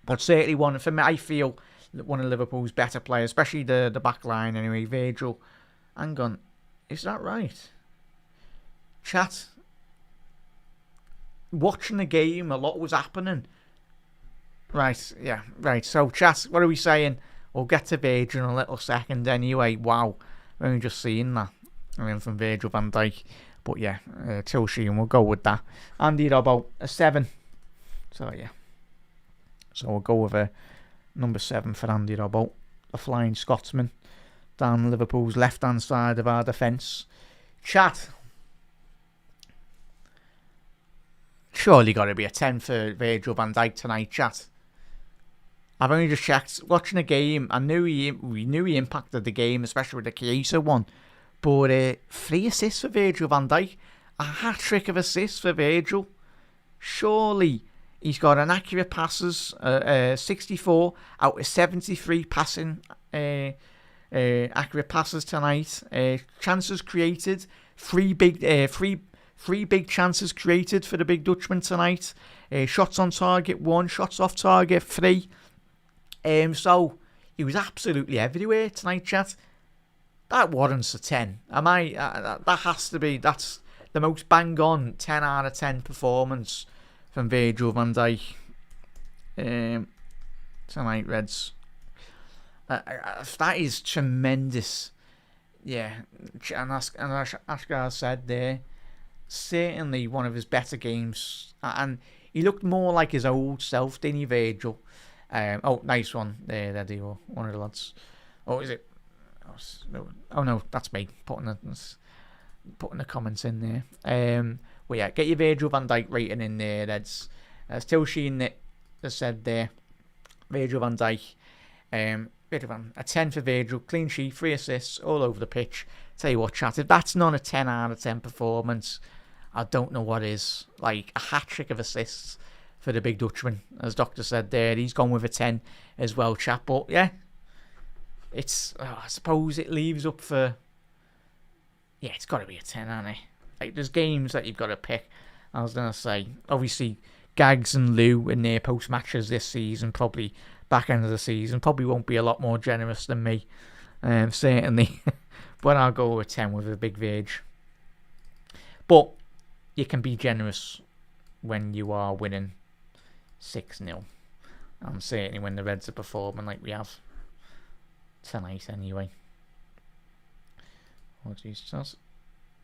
But certainly one for me, I feel one of Liverpool's better players, especially the back line anyway. Virgil, hang on, is that right? Chat, watching the game, a lot was happening. Right, yeah, right. So chat, what are we saying? We'll get to Virgil in a little second anyway. Wow, we've only just seen that. From Virgil van Dijk. But yeah, Tilsheen, we'll go with that. Andy Robbo, a 7. So yeah. So we'll go with a number 7 for Andy Robbo. A flying Scotsman. Down Liverpool's left-hand side of our defence. Chat. Surely got to be a 10 for Virgil van Dijk tonight, chat. I've only just checked. Watching the game, we knew he impacted the game, especially with the Chiesa one. But 3 assists for Virgil van Dijk. A hat-trick of assists for Virgil. Surely he's got an accurate passes, 64 out of 73 passing accurate passes tonight. Chances created, 3 big chances created for the big Dutchman tonight. Shots on target 1, shots off target 3. So he was absolutely everywhere tonight, chat. That warrants a 10. That has to be. That's the most bang on 10 out of 10 performance from Virgil van Dijk tonight, Reds. That is tremendous. Yeah, and Ashgar said there, certainly one of his better games, and he looked more like his old self, didn't he, Virgil? Nice one there, Eddie, or one of the lads. Oh, is it? Oh no, that's me putting the comments in there. Well, yeah, get your Virgil van Dijk rating in there. That's still Sheen that has said there. Virgil van Dijk, a 10 for Virgil, clean sheet, 3 assists, all over the pitch. Tell you what, chat, if that's not a 10 out of 10 performance, I don't know what is. Like a hat trick of assists for the big Dutchman, as Doctor said there. He's gone with a 10 as well, chat. But yeah, it's I suppose it leaves up for. Yeah, it's got to be a 10, hasn't it? Like there's games that you've got to pick. I was gonna say, obviously, Gags and Lou in their post matches this season, probably back end of the season, probably won't be a lot more generous than me, certainly. But I'll go with 10 with a big Vig. But you can be generous when you are winning 6-0. And certainly when the Reds are performing like we have tonight anyway. Oh, Jesus.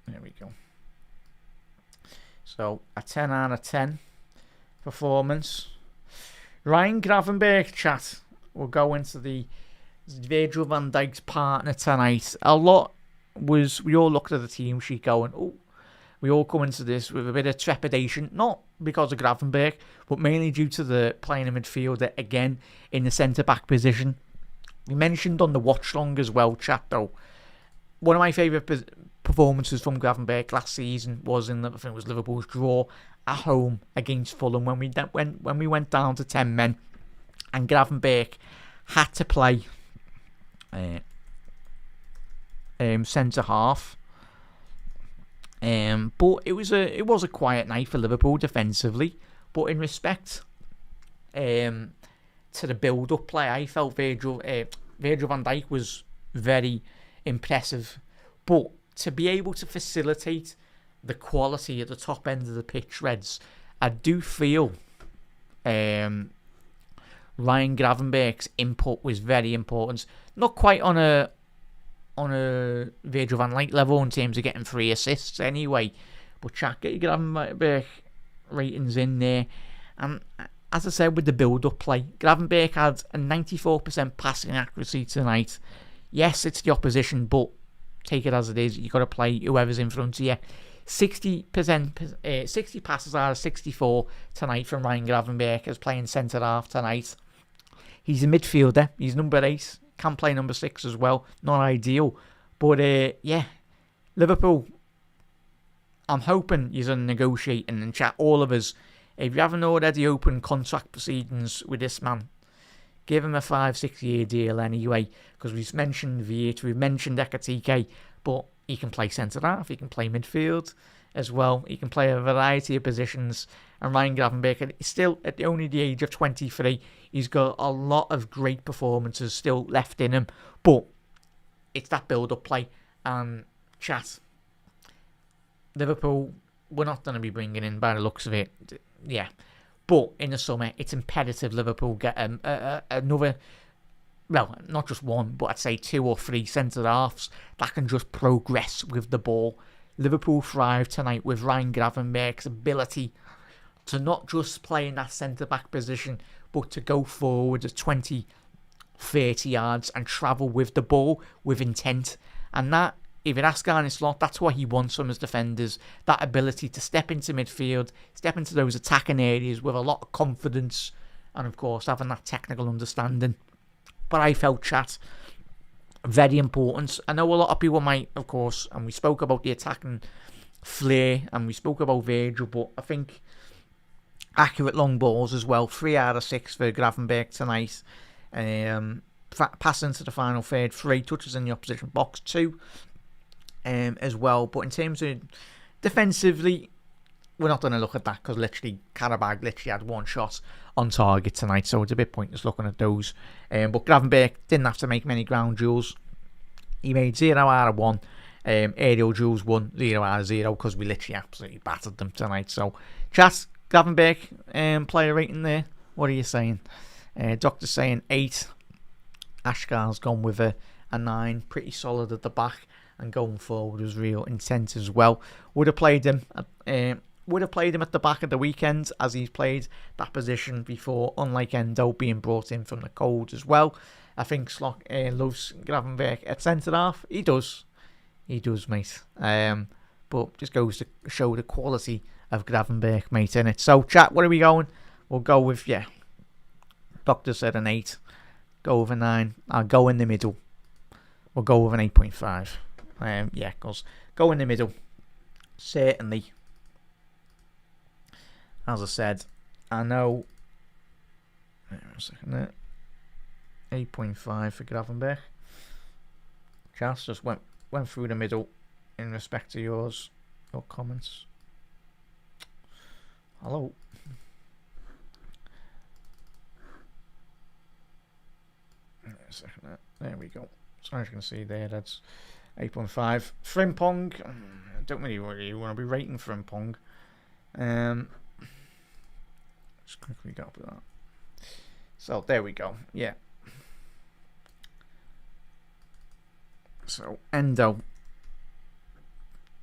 There we go. So, a 10 out of 10 performance. Ryan Gravenberch, chat. We'll go into the Virgil van Dijk's partner tonight. We all looked at the team sheet going, oh, we all come into this with a bit of trepidation, not because of Gravenberch, but mainly due to the playing in midfield again in the centre-back position. We mentioned on the watch-long as well, chat, though. One of my favourite performances from Gravenberch last season was I think it was Liverpool's draw at home against Fulham when we went down to 10 men, and Gravenberch had to play centre half. But it was a quiet night for Liverpool defensively. But in respect to the build-up play, I felt Virgil van Dijk was very impressive. But to be able to facilitate the quality at the top end of the pitch, Reds, I do feel Ryan Gravenberch's input was very important. Not quite on a Virgil van Dijk level in terms of getting 3 assists anyway, but chat, get your Gravenberch ratings in there. And as I said, with the build-up play, Gravenberch had a 94% passing accuracy tonight. Yes, it's the opposition, but take it as it is. You've got to play whoever's in front of you. 60 passes out of 64 tonight from Ryan Gravenberch as playing centre half tonight. He's a midfielder. He's number 8. Can play number 6 as well. Not ideal. But yeah, Liverpool, I'm hoping you're negotiating and chat, all of us. If you haven't already opened contract proceedings with this man, give him a 5-6 year deal anyway. Because we've mentioned Viet, we've mentioned Ekatike, but he can play centre half, he can play midfield as well. He can play a variety of positions. And Ryan Gravenberch is still at only the age of 23. He's got a lot of great performances still left in him. But it's that build-up play. And chat, Liverpool, we're not going to be bringing in, by the looks of it, yeah. But in the summer, it's imperative Liverpool get another, well, not just one, but I'd say 2 or 3 centre-halves that can just progress with the ball. Liverpool thrive tonight with Ryan Gravenberch's ability to not just play in that centre-back position, but to go forward at 20, 30 yards and travel with the ball with intent. And that, if it asks Arne Slot, that's what he wants from his defenders. That ability to step into midfield, step into those attacking areas with a lot of confidence, and of course having that technical understanding. But I felt, chat, very important. I know a lot of people might, of course, and we spoke about the attacking flair, and we spoke about Virgil, but I think accurate long balls as well. 3 out of 6 for Gravenberch tonight. Passing to the final third, 3 touches in the opposition box, 2 as well. But in terms of defensively, we're not going to look at that because literally Qarabağ literally had 1 shot on target tonight, so it's a bit pointless looking at those. But Gravenberch didn't have to make many ground duels. He made 0 out of 1. Aerial duels 1, 0 out of 0 because we literally absolutely battered them tonight. So, chat, Gravenberch player rating there. What are you saying? Doctor's saying 8. Ashgar's gone with a 9. Pretty solid at the back. And going forward was real intent as well. Would have played him would have played him at the back of the weekend, as he's played that position before, unlike Endo being brought in from the cold as well. I think Slot loves Gravenberch at centre-half. He does, mate. But just goes to show the quality of Gravenberch, mate, innit? So, chat, where are we going? We'll go with, Doctor said an 8. Go with a 9. I'll go in the middle. We'll go with an 8.5. Because go in the middle. Certainly. As I said, I know. Wait a second there. 8.5 for Gravenberch. Just went through the middle in respect to your comments. Hello. Wait a second there. There we go. So as you can see there, that's 8.5. Frimpong. I don't really want to be rating Frimpong. Just quickly go up with that. So there we go. Yeah. So Endo.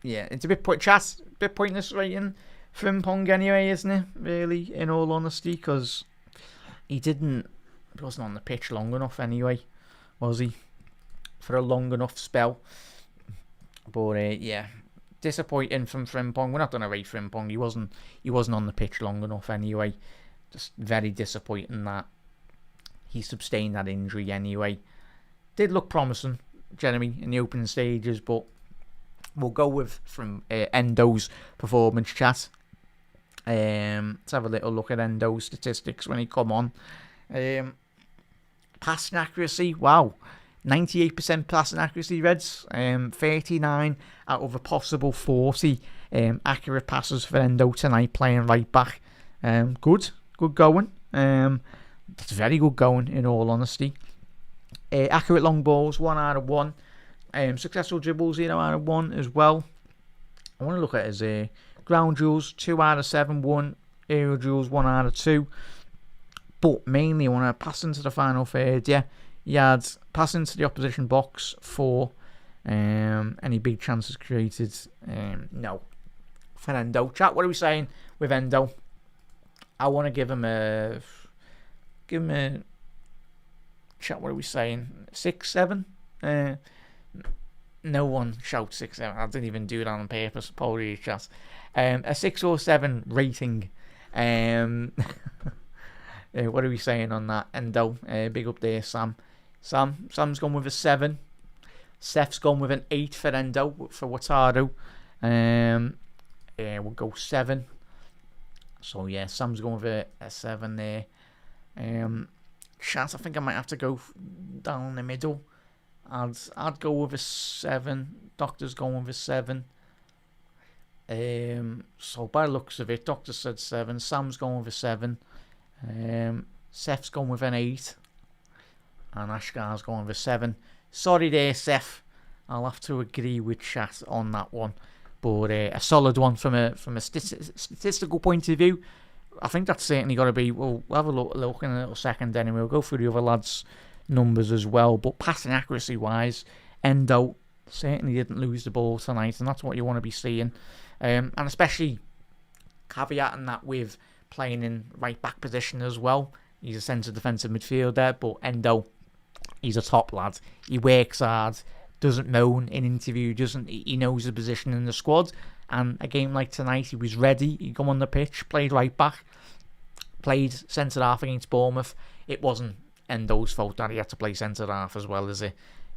Yeah, it's a bit pointless rating Frimpong anyway, isn't it? Really, in all honesty, because he wasn't on the pitch long enough anyway, was he? For a long enough spell. But disappointing from Frimpong. We're not going to rate Frimpong. He wasn't on the pitch long enough anyway. Just very disappointing that he sustained that injury anyway. Did look promising, Jeremy, in the opening stages, but we'll go with from Endo's performance chat. Let's have a little look at Endo's statistics when he come on. Passing accuracy, wow. 98% passing accuracy, Reds. 39 out of a possible 40 accurate passes for Endo tonight, playing right back. Good going. That's very good going, in all honesty. Accurate long balls, 1 out of 1. Successful dribbles, 0 out of 1 as well. I want to look at his ground duels, 2 out of 7, 1 aerial duels, 1 out of 2. But mainly, I want to pass into the final third. Yeah, he had pass into the opposition box 4. Any big chances created? No. For Endo, chat, what are we saying with Endo? I want to give him a chat. What are we saying? 6, 7. No one shouts 6, 7. I didn't even do that on purpose. Probably chat. A 6 or 7 rating. What are we saying on that? Endo, big up there, Sam. Sam's gone with a 7. Seth's gone with an 8 for Endo, for Wataru. We'll go 7. So yeah, Sam's going with a 7 there. Chat, I think I might have to go down the middle. I'd go with a 7. Doctor's going with a 7. So by the looks of it, Doctor said 7. Sam's going with a 7. Seth's going with an 8. And Ashgar's going with a 7. Sorry there, Seth. I'll have to agree with chat on that one. But a solid one from a statistical point of view. I think that's certainly got to be. We'll have a look in a little second, then, and we'll go through the other lads' numbers as well. But passing accuracy wise, Endo certainly didn't lose the ball tonight, and that's what you want to be seeing. And especially caveating that with playing in right back position as well. He's a centre defensive midfielder, but Endo, he's a top lad. He works hard. Doesn't moan in interview, he knows the position in the squad. And a game like tonight, he was ready. He come on the pitch, played right back, played centre half against Bournemouth. It wasn't Endo's fault that he had to play centre half as well as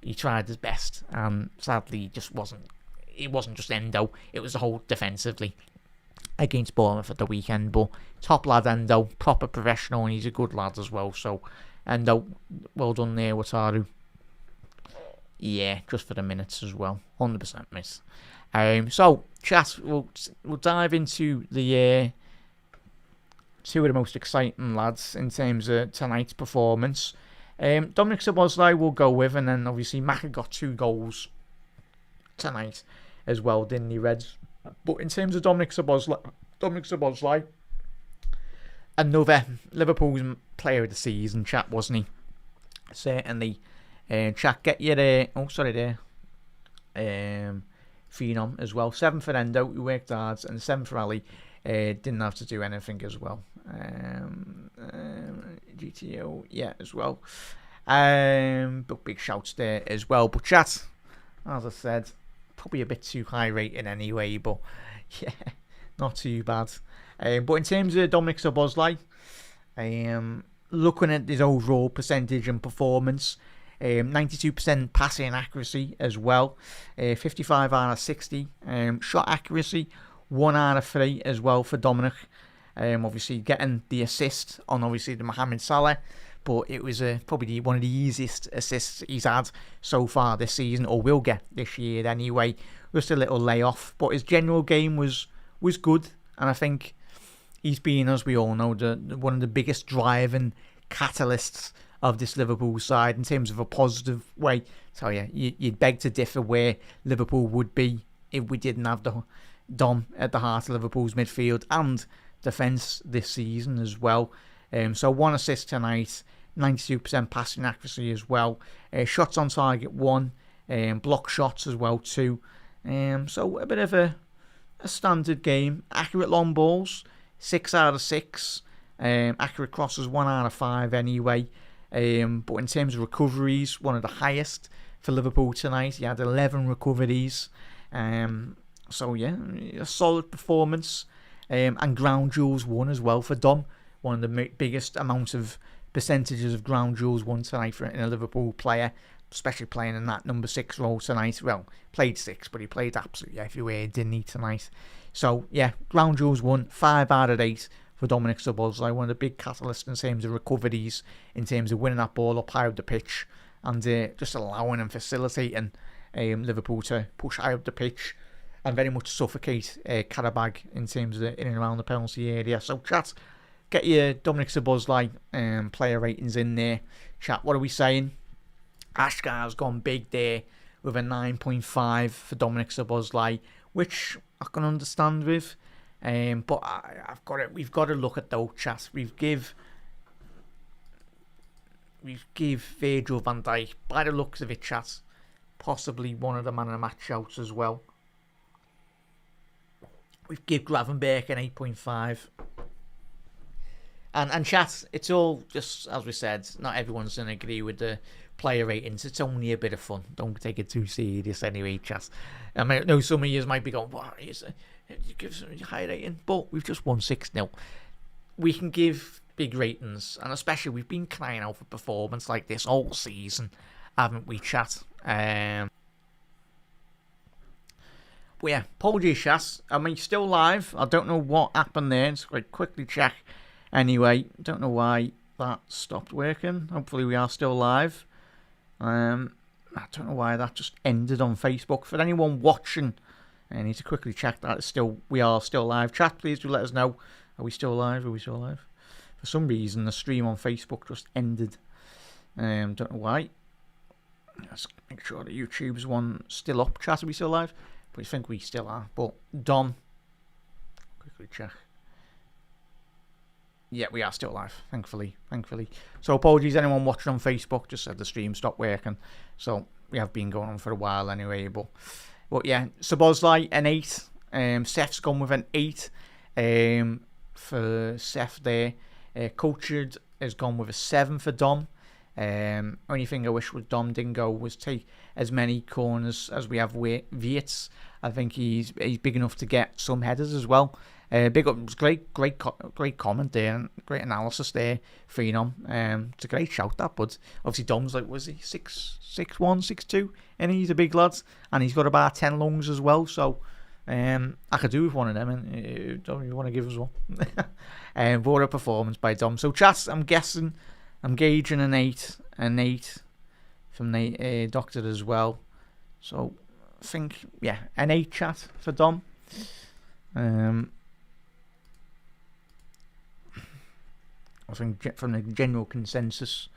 he tried his best, and sadly, it wasn't just Endo. It was the whole defensively against Bournemouth at the weekend. But top lad Endo, proper professional, and he's a good lad as well. So Endo, well done there, Wataru. Yeah, just for the minutes as well. 100% miss. So, chat, we'll dive into the two of the most exciting lads in terms of tonight's performance. Dominic Szoboszlai will go with, and then obviously Maka got 2 goals tonight as well, didn't he, Reds? But in terms of Dominic Szoboszlai, another Liverpool's player of the season, chat, wasn't he? Certainly. Chat, get your Phenom as well. 7 for Endo, who worked hard, and 7 for Ali. Didn't have to do anything as well. GTO, yeah, as well. But big shouts there as well. But chat, as I said, probably a bit too high rating anyway. But yeah, not too bad. But in terms of Dominic Szoboszlai, looking at his overall percentage and performance, 92% passing accuracy as well, 55 out of 60. Shot accuracy, 1 out of 3 as well for Dominic. Obviously getting the assist on obviously the Mohamed Salah, but it was probably one of the easiest assists he's had so far this season, or will get this year anyway. Just a little layoff, but his general game was good, and I think he's been, as we all know, one of the biggest driving catalysts of this Liverpool side in terms of a positive way. So yeah, you'd beg to differ where Liverpool would be if we didn't have the Dom at the heart of Liverpool's midfield and defence this season as well. So 1 assist tonight, 92% passing accuracy as well. Shots on target 1, block shots as well 2. So a bit of a standard game. Accurate long balls, 6 out of 6. Accurate crosses, 1 out of 5 anyway. But in terms of recoveries, one of the highest for Liverpool tonight. He had 11 recoveries. So yeah, a solid performance. And ground duels won as well for Dom. One of the biggest amounts of percentages of ground duels won tonight for a Liverpool player, especially playing in that number 6 role tonight. Well, played 6, but he played absolutely everywhere, didn't he, tonight? So yeah, ground duels won, 5 out of 8 for Dominic Szoboszlai. One of the big catalysts in terms of recoveries, in terms of winning that ball up high up the pitch, and just allowing and facilitating Liverpool to push high up the pitch and very much suffocate Qarabağ in terms of in and around the penalty area. So chat, get your Dominic Szoboszlai player ratings in there. Chat, what are we saying? Ashgar's gone big there with a 9.5 for Dominic Szoboszlai, which I can understand with. But we've got to look at those chats. We've give Virgil van Dijk, by the looks of it, chats, possibly one of the man of the match shouts as well. We've give Gravenberch an 8.5. And chat, it's all just, as we said, not everyone's going to agree with the player ratings. It's only a bit of fun. Don't take it too serious anyway, chat. I mean, I know some of you might be going, what is it? You give some high rating, but we've just won 6-0. We can give big ratings, and especially we've been crying out for performance like this all season, haven't we, chat? But yeah, apologies, chat. I mean, still live. I don't know what happened there. Just quickly check. Anyway, don't know why that stopped working. Hopefully we are still live. I don't know why that just ended on Facebook. For anyone watching, I need to quickly check that we are still live. Chat, please do let us know. Are we still live? For some reason, the stream on Facebook just ended. Don't know why. Let's make sure the YouTube's one still up. Chat, are we still live? But I think we still are. But Dom, quickly check. Yeah, we are still live, thankfully. So apologies, anyone watching on Facebook, just said the stream stopped working. So we have been going on for a while anyway. But yeah, Szoboszlai, an 8. Seth's gone with an 8 for Seth there. Cultured has gone with a 7 for Dom. Only thing I wish was Dom didn't go was take as many corners as we have with Wirtz. I think he's big enough to get some headers as well. Big up, great comment there, and great analysis there, Phenom. It's a great shout that, but obviously Dom's like, was he 6'1", 6'2", and he's a big lad, and he's got about 10 lungs as well. So I could do with one of them, and Dom, you want to give us one? What a performance by Dom. So chat, I'm gauging an 8 from the doctor as well. So I think, yeah, an 8 chat for Dom. I think from the general consensus,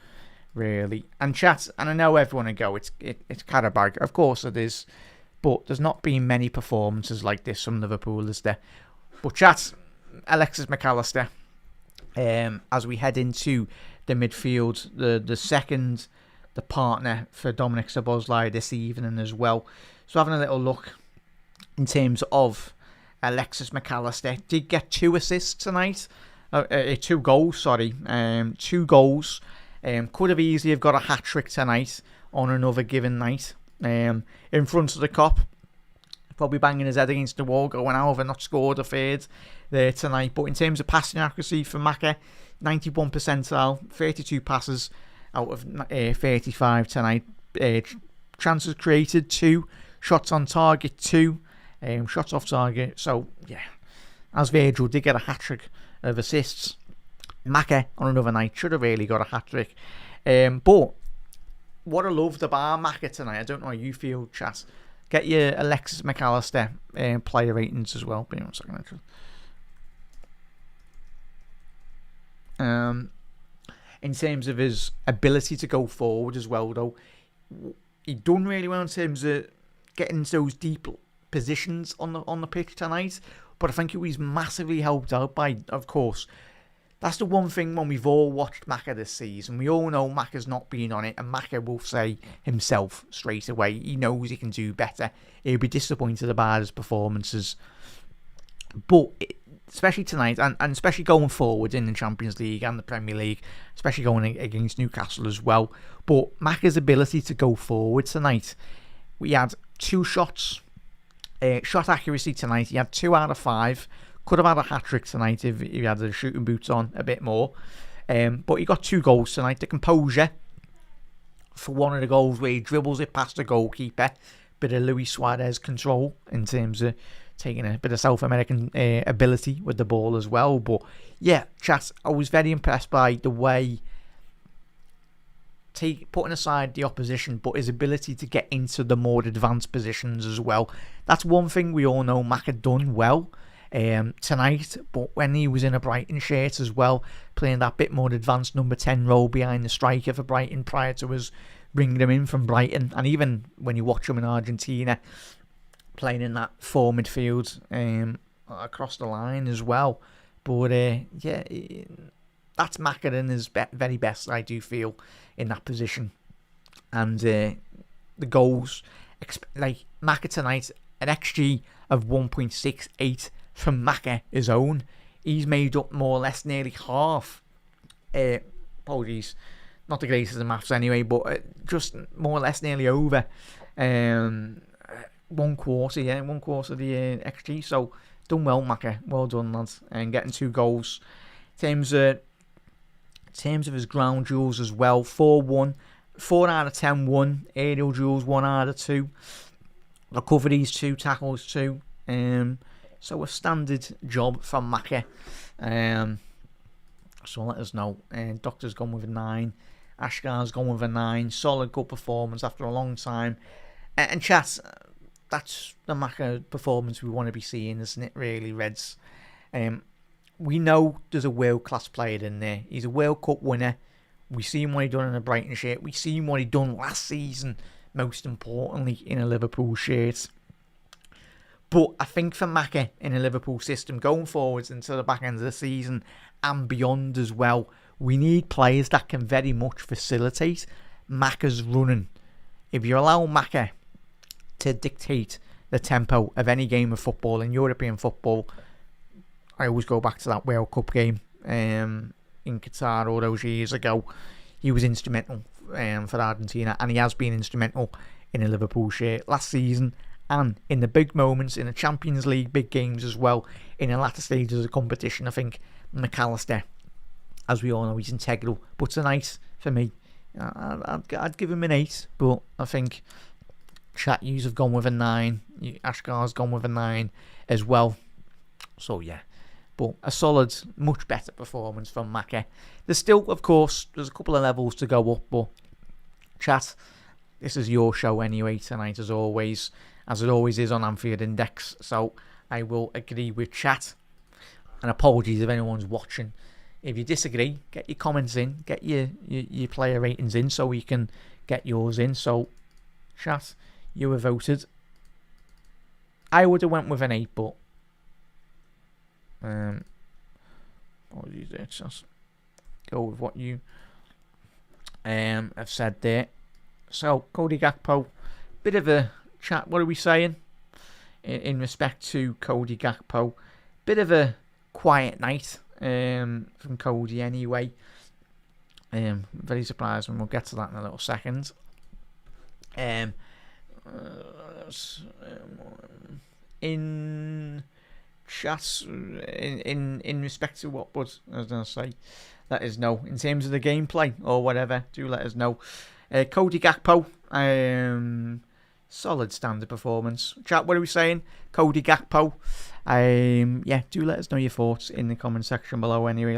really. And chat, and I know everyone will go, it's Qarabağ. Of course it is. But there's not been many performances like this from Liverpool, is there? But chat, Alexis McAllister, as we head into the midfield, the partner for Dominic Szoboszlai this evening as well. So having a little look in terms of Alexis McAllister did get 2 assists tonight. 2 goals, sorry. 2 goals. Could have easily have got a hat-trick tonight on another given night. In front of the Kop. Probably banging his head against the wall, going out and not scored a third there tonight. But in terms of passing accuracy for Maka, 91 percentile, 32 passes out of 35 tonight. Chances created 2, shots on target 2, shots off target. So yeah, as Virgil did get a hat trick of assists, Maka on another night should have really got a hat trick. But what I loved about Maka tonight, I don't know how you feel, chat. Get your Alexis McAllister player ratings as well. Give me 1 second, actually. In terms of his ability to go forward as well, though, he done really well in terms of getting into those deep positions on the pitch tonight. But I think he was massively helped out by, of course, that's the one thing when we've all watched Maka this season. We all know Maka's not been on it, and Maka will say himself straight away he knows he can do better. He'll be disappointed about his performances. But especially tonight, and especially going forward in the Champions League and the Premier League, especially going against Newcastle as well. But Maka's ability to go forward tonight, we had 2 shots. Shot accuracy tonight, he had 2 out of 5. Could have had a hat-trick tonight if he had the shooting boots on a bit more. But he got 2 goals tonight. The composure for one of the goals where he dribbles it past the goalkeeper. Bit of Luis Suarez control in terms of taking a bit of South American ability with the ball as well. But yeah, chat, I was very impressed by the way, putting aside the opposition, but his ability to get into the more advanced positions as well. That's one thing we all know Maka done well tonight, but when he was in a Brighton shirt as well, playing that bit more advanced number 10 role behind the striker for Brighton prior to us bringing him in from Brighton, and even when you watch him in Argentina playing in that 4 midfield across the line as well. But yeah, that's Maka in his very best, I do feel, in that position. And the goals, like Maka tonight, an XG of 1.68 from Maka, his own. He's made up more or less nearly half. Apologies, not the greatest of maths anyway, but just more or less nearly over 1/4, one quarter of the XG. So done well, Maka. Well done, lads, and getting 2 goals. In terms of his ground duels as well, 4-1, 4 out of 10 1, aerial duels 1 out of 2, recoveries 2, tackles 2. So a standard job from Maka. So let us know. Doctor's gone with a 9. Ashgar's gone with a 9. Solid, good performance after a long time. And chat, that's the Maka performance we want to be seeing, isn't it, really, Reds? We know there's a world-class player in there. He's a World Cup winner. We've seen what he done in a Brighton shirt. We've seen what he done last season, most importantly, in a Liverpool shirt. But I think for Maka in a Liverpool system, going forwards into the back end of the season and beyond as well, we need players that can very much facilitate Maka's running. If you allow Maka to dictate the tempo of any game of football in European football, I always go back to that World Cup game in Qatar all those years ago. He was instrumental for Argentina, and he has been instrumental in a Liverpool shirt last season, and in the big moments in the Champions League big games as well, in the latter stages of the competition. I think McAllister, as we all know, he's integral. But tonight, for me, I'd give him an 8, but I think chat yous have gone with a 9. Ashgar's gone with a 9 as well. So yeah, but a solid, much better performance from Maka. There's still, of course, there's a couple of levels to go up, but chat, this is your show anyway tonight, as always, as it always is on Anfield Index. So I will agree with chat. And apologies if anyone's watching. If you disagree, get your comments in, get your player ratings in, so we can get yours in. So chat, you have voted. I would have went with an 8, but apologies there, just go with what you have said there. So Cody Gakpo, bit of a chat. What are we saying? in respect to Cody Gakpo. Bit of a quiet night from Cody anyway. Very surprised, and we'll get to that in a little second. In chat, in respect to what was I was going to say, let us know in terms of the gameplay or whatever. Do let us know. Cody Gakpo, solid standard performance. Chat, what are we saying? Cody Gakpo. Do let us know your thoughts in the comment section below. Anyway,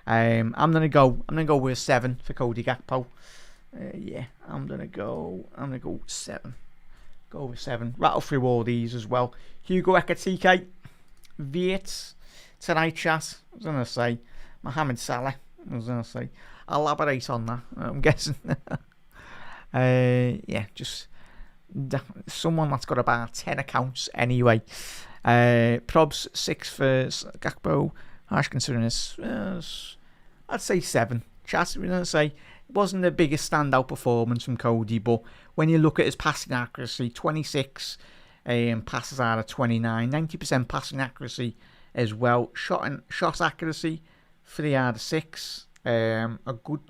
I'm gonna go with a 7 for Cody Gakpo. I'm gonna go 7. Go with 7. Rattle through all these as well. Hugo Ekitike, Viet tonight, chat. I was gonna say Mohamed Salah. I was gonna say elaborate on that. I'm guessing. Just someone that's got about 10 accounts anyway. Probs 6 for Gakpo. Harsh considering this, I'd say 7. Chat, we're going to say it wasn't the biggest standout performance from Cody, but when you look at his passing accuracy, 26 passes out of 29, 90% passing accuracy as well. Shot accuracy, 3 out of 6. A good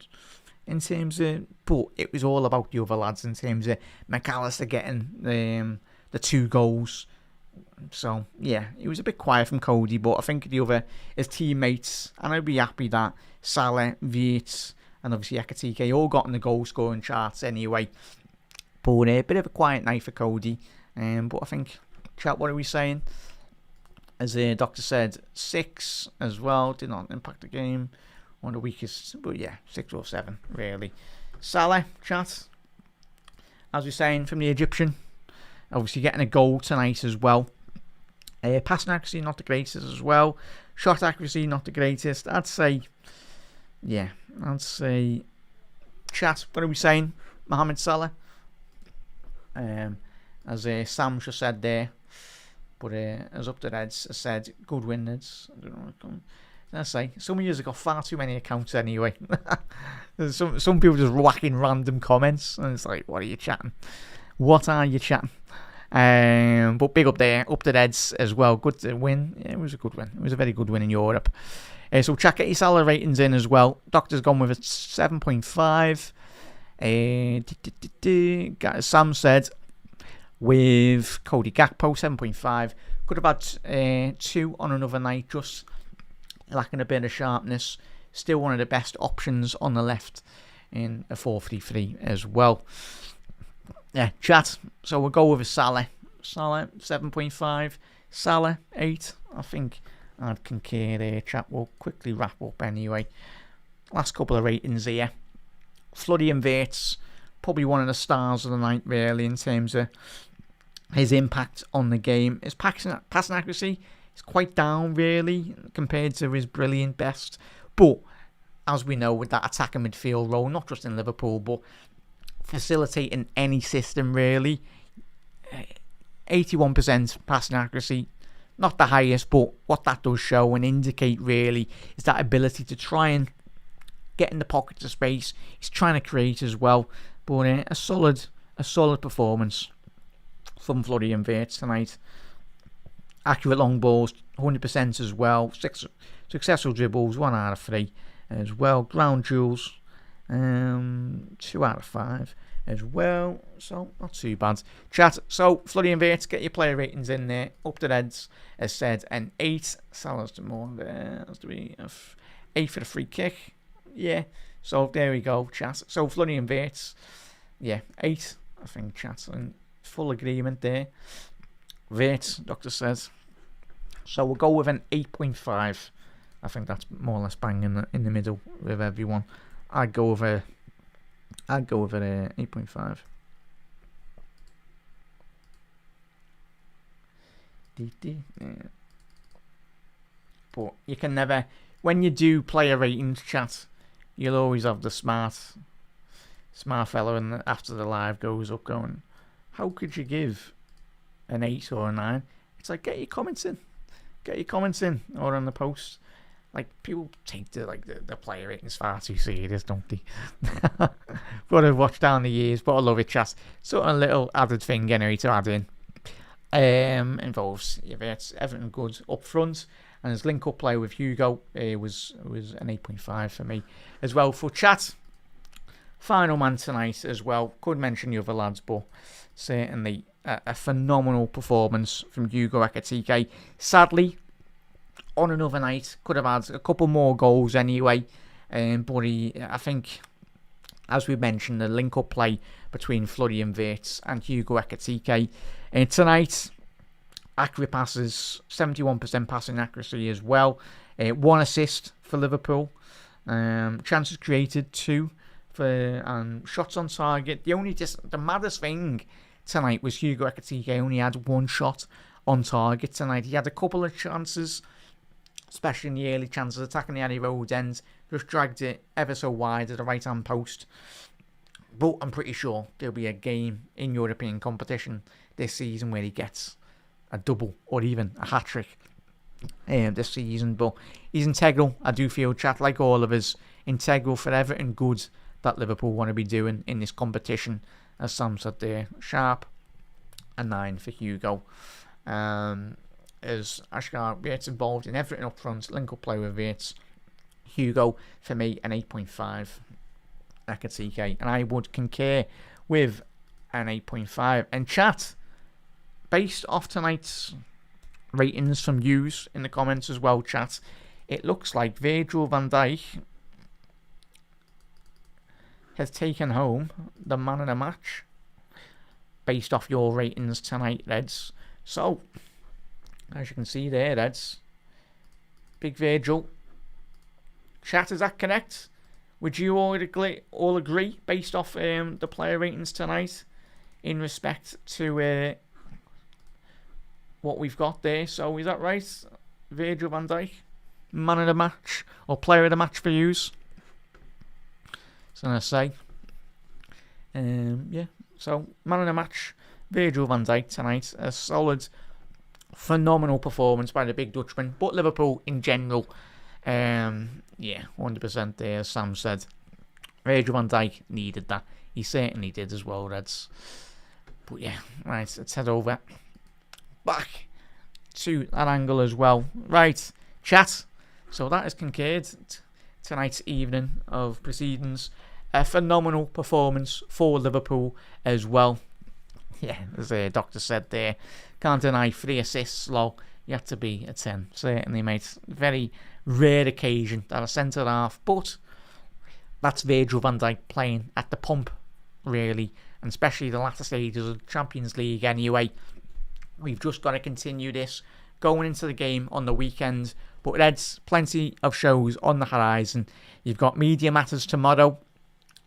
in terms of, but it was all about the other lads in terms of McAllister getting the 2 goals. So yeah, it was a bit quiet from Cody, but I think his teammates, and I'd be happy that Salah, Viet, and obviously Ekitike all got in the goal scoring charts anyway. But a bit of a quiet night for Cody. But I think, chat, what are we saying? As the doctor said, 6 as well. Did not impact the game. One of the weakest, but yeah, 6 or 7 really. Salah, chat, as we're saying, from the Egyptian, obviously getting a goal tonight as well. Passing accuracy not the greatest as well. Shot accuracy not the greatest. I'd say, chat, what are we saying? Mohamed Salah, as Sam just said there, but as Up the Reds said, good win, Reds. I don't know what I say. Some of you have got far too many accounts anyway. some people just whacking random comments, and it's like, what are you chatting? What are you chatting? But big up there, Up the Reds as well. Good to win. Yeah, it was a good win. It was a very good win in Europe. So check out your Salah ratings in as well. Doctor's gone with a 7.5. Sam said with Cody Gakpo 7.5. Could have had 2 on another night, just lacking a bit of sharpness. Still one of the best options on the left in a 4-3-3 as well. Yeah, chat. So we'll go with a Salah. Salah 7.5. Salah 8. I think I'd concur there, chat. We'll quickly wrap up anyway. Last couple of ratings here. Florian Wirtz, probably one of the stars of the night really in terms of his impact on the game. His passing accuracy is quite down really compared to his brilliant best. But as we know, with that attacking midfield role, not just in Liverpool, but facilitating any system really. 81% passing accuracy, not the highest, but what that does show and indicate really is that ability to try and get in the pockets of space. He's trying to create as well, but a solid performance from Florian Wirtz tonight. Accurate long balls, 100% as well. 6 successful dribbles, 1 out of 3 as well. Ground duels, 2 out of 5 as well. So not too bad. Chat. So Florian Wirtz, get your player ratings in there. Up the Reds as said, and 8. Salah's the more there. 8 for the free kick. Yeah. So there we go, chat. So Florian Wirtz, 8. I think chat in full agreement there. Wirtz, doctor says. So we'll go with an 8.5. I think that's more or less bang in the middle with everyone. I'd go with an 8.5. Yeah. But you can never, when you do player ratings chat, you'll always have the smart fella and after the live goes up going, how could you give an 8 or a 9? It's like, get your comments in or on the post. Like, people take the player ratings far too serious, don't they? But I've watched down the years, but I love it, chat. Sort of a little added thing anyway to add in. Involves everything good up front, and his link-up play with Hugo was an 8.5 for me as well. For chat, final man tonight as well. Could mention the other lads, but certainly a phenomenal performance from Hugo Ekitike. Sadly, on another night, could have had a couple more goals anyway, but I think, as we mentioned, the link-up play between Florian Wirtz and Hugo Ekitike. Tonight, accurate passes, 71% passing accuracy as well. 1 assist for Liverpool. Chances created 2 for shots on target. The maddest thing tonight was Hugo Ekitike only had 1 shot on target tonight. He had a couple of chances, especially in the early chances, attacking the Eddie Road end, just dragged it ever so wide at the right-hand post. But I'm pretty sure there'll be a game in European competition this season where he gets a double or even a hat-trick this season. But he's integral, I do feel, chat, like all of us, integral for everything good that Liverpool want to be doing in this competition. As Sam said there, sharp, a 9 for Hugo. As Ashgar gets involved in everything up front, link-up play with Wirtz. Hugo, for me, an 8.5. Ekitike, and I would concur with an 8.5. And chat, based off tonight's ratings from yous in the comments as well, chat, it looks like Virgil van Dijk has taken home the man of the match based off your ratings tonight, Reds. So, as you can see there, Reds, Big Virgil. Chat, is that correct? Would you all agree based off the player ratings tonight in respect to what we've got there? So is that right? Virgil van Dijk, man of the match or player of the match for yous? So I say, yeah. So man of the match, Virgil van Dijk tonight. A solid, phenomenal performance by the big Dutchman, but Liverpool in general. Yeah, 100% there, as Sam said. Virgil van Dijk needed that. He certainly did as well, Reds. But yeah, right, let's head over back to that angle as well. Right, chat. So that is concurred tonight's evening of proceedings. A phenomenal performance for Liverpool as well. Yeah, as the doctor said there, can't deny 3 assists, low. You have to be a 10, certainly, mate. Very rare occasion that a centre-half, but that's Virgil van Dijk playing at the pump, really, and especially the latter stages of the Champions League anyway. We've just got to continue this going into the game on the weekend, but there's plenty of shows on the horizon. You've got Media Matters tomorrow,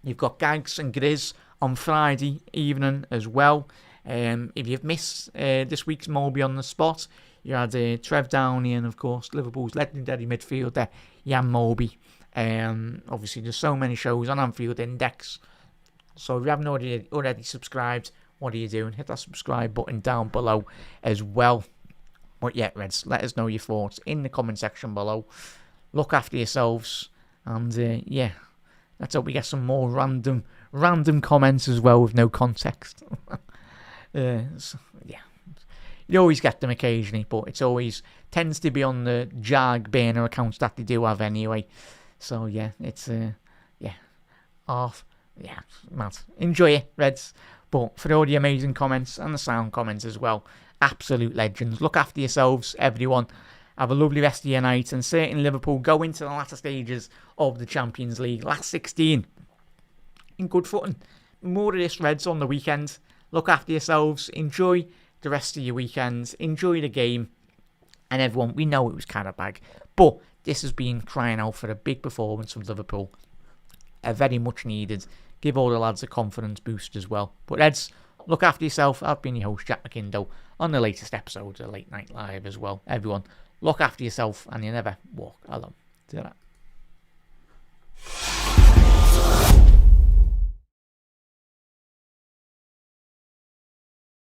you've got Gags and Grizz on Friday evening as well. If you've missed this week's Moby on the Spot, you had Trev Downey and, of course, Liverpool's legendary midfielder, Jan Moby. Obviously, there's so many shows on Anfield Index. So if you haven't already subscribed, what are you doing? Hit that subscribe button down below as well. But yeah, Reds, let us know your thoughts in the comment section below. Look after yourselves. And yeah, let's hope we get some more random comments as well with no context. So, yeah. You always get them occasionally, but it's always tends to be on the Jag burner accounts that they do have anyway. So yeah, it's yeah, off. Yeah, mad. Enjoy it, Reds. But for all the amazing comments and the sound comments as well, absolute legends. Look after yourselves, everyone. Have a lovely rest of your night, and certainly Liverpool go into the latter stages of the Champions League, last 16, in good footing. More of this, Reds, on the weekend. Look after yourselves. Enjoy the rest of your weekend. Enjoy the game. And everyone, we know it was Qarabağ, but this has been crying out for a big performance from Liverpool. A very much needed. Give all the lads a confidence boost as well. But Reds, look after yourself. I've been your host, Jack McIndoe, on the latest episode of Late Night Live as well. Everyone, look after yourself and you never walk alone. See you later.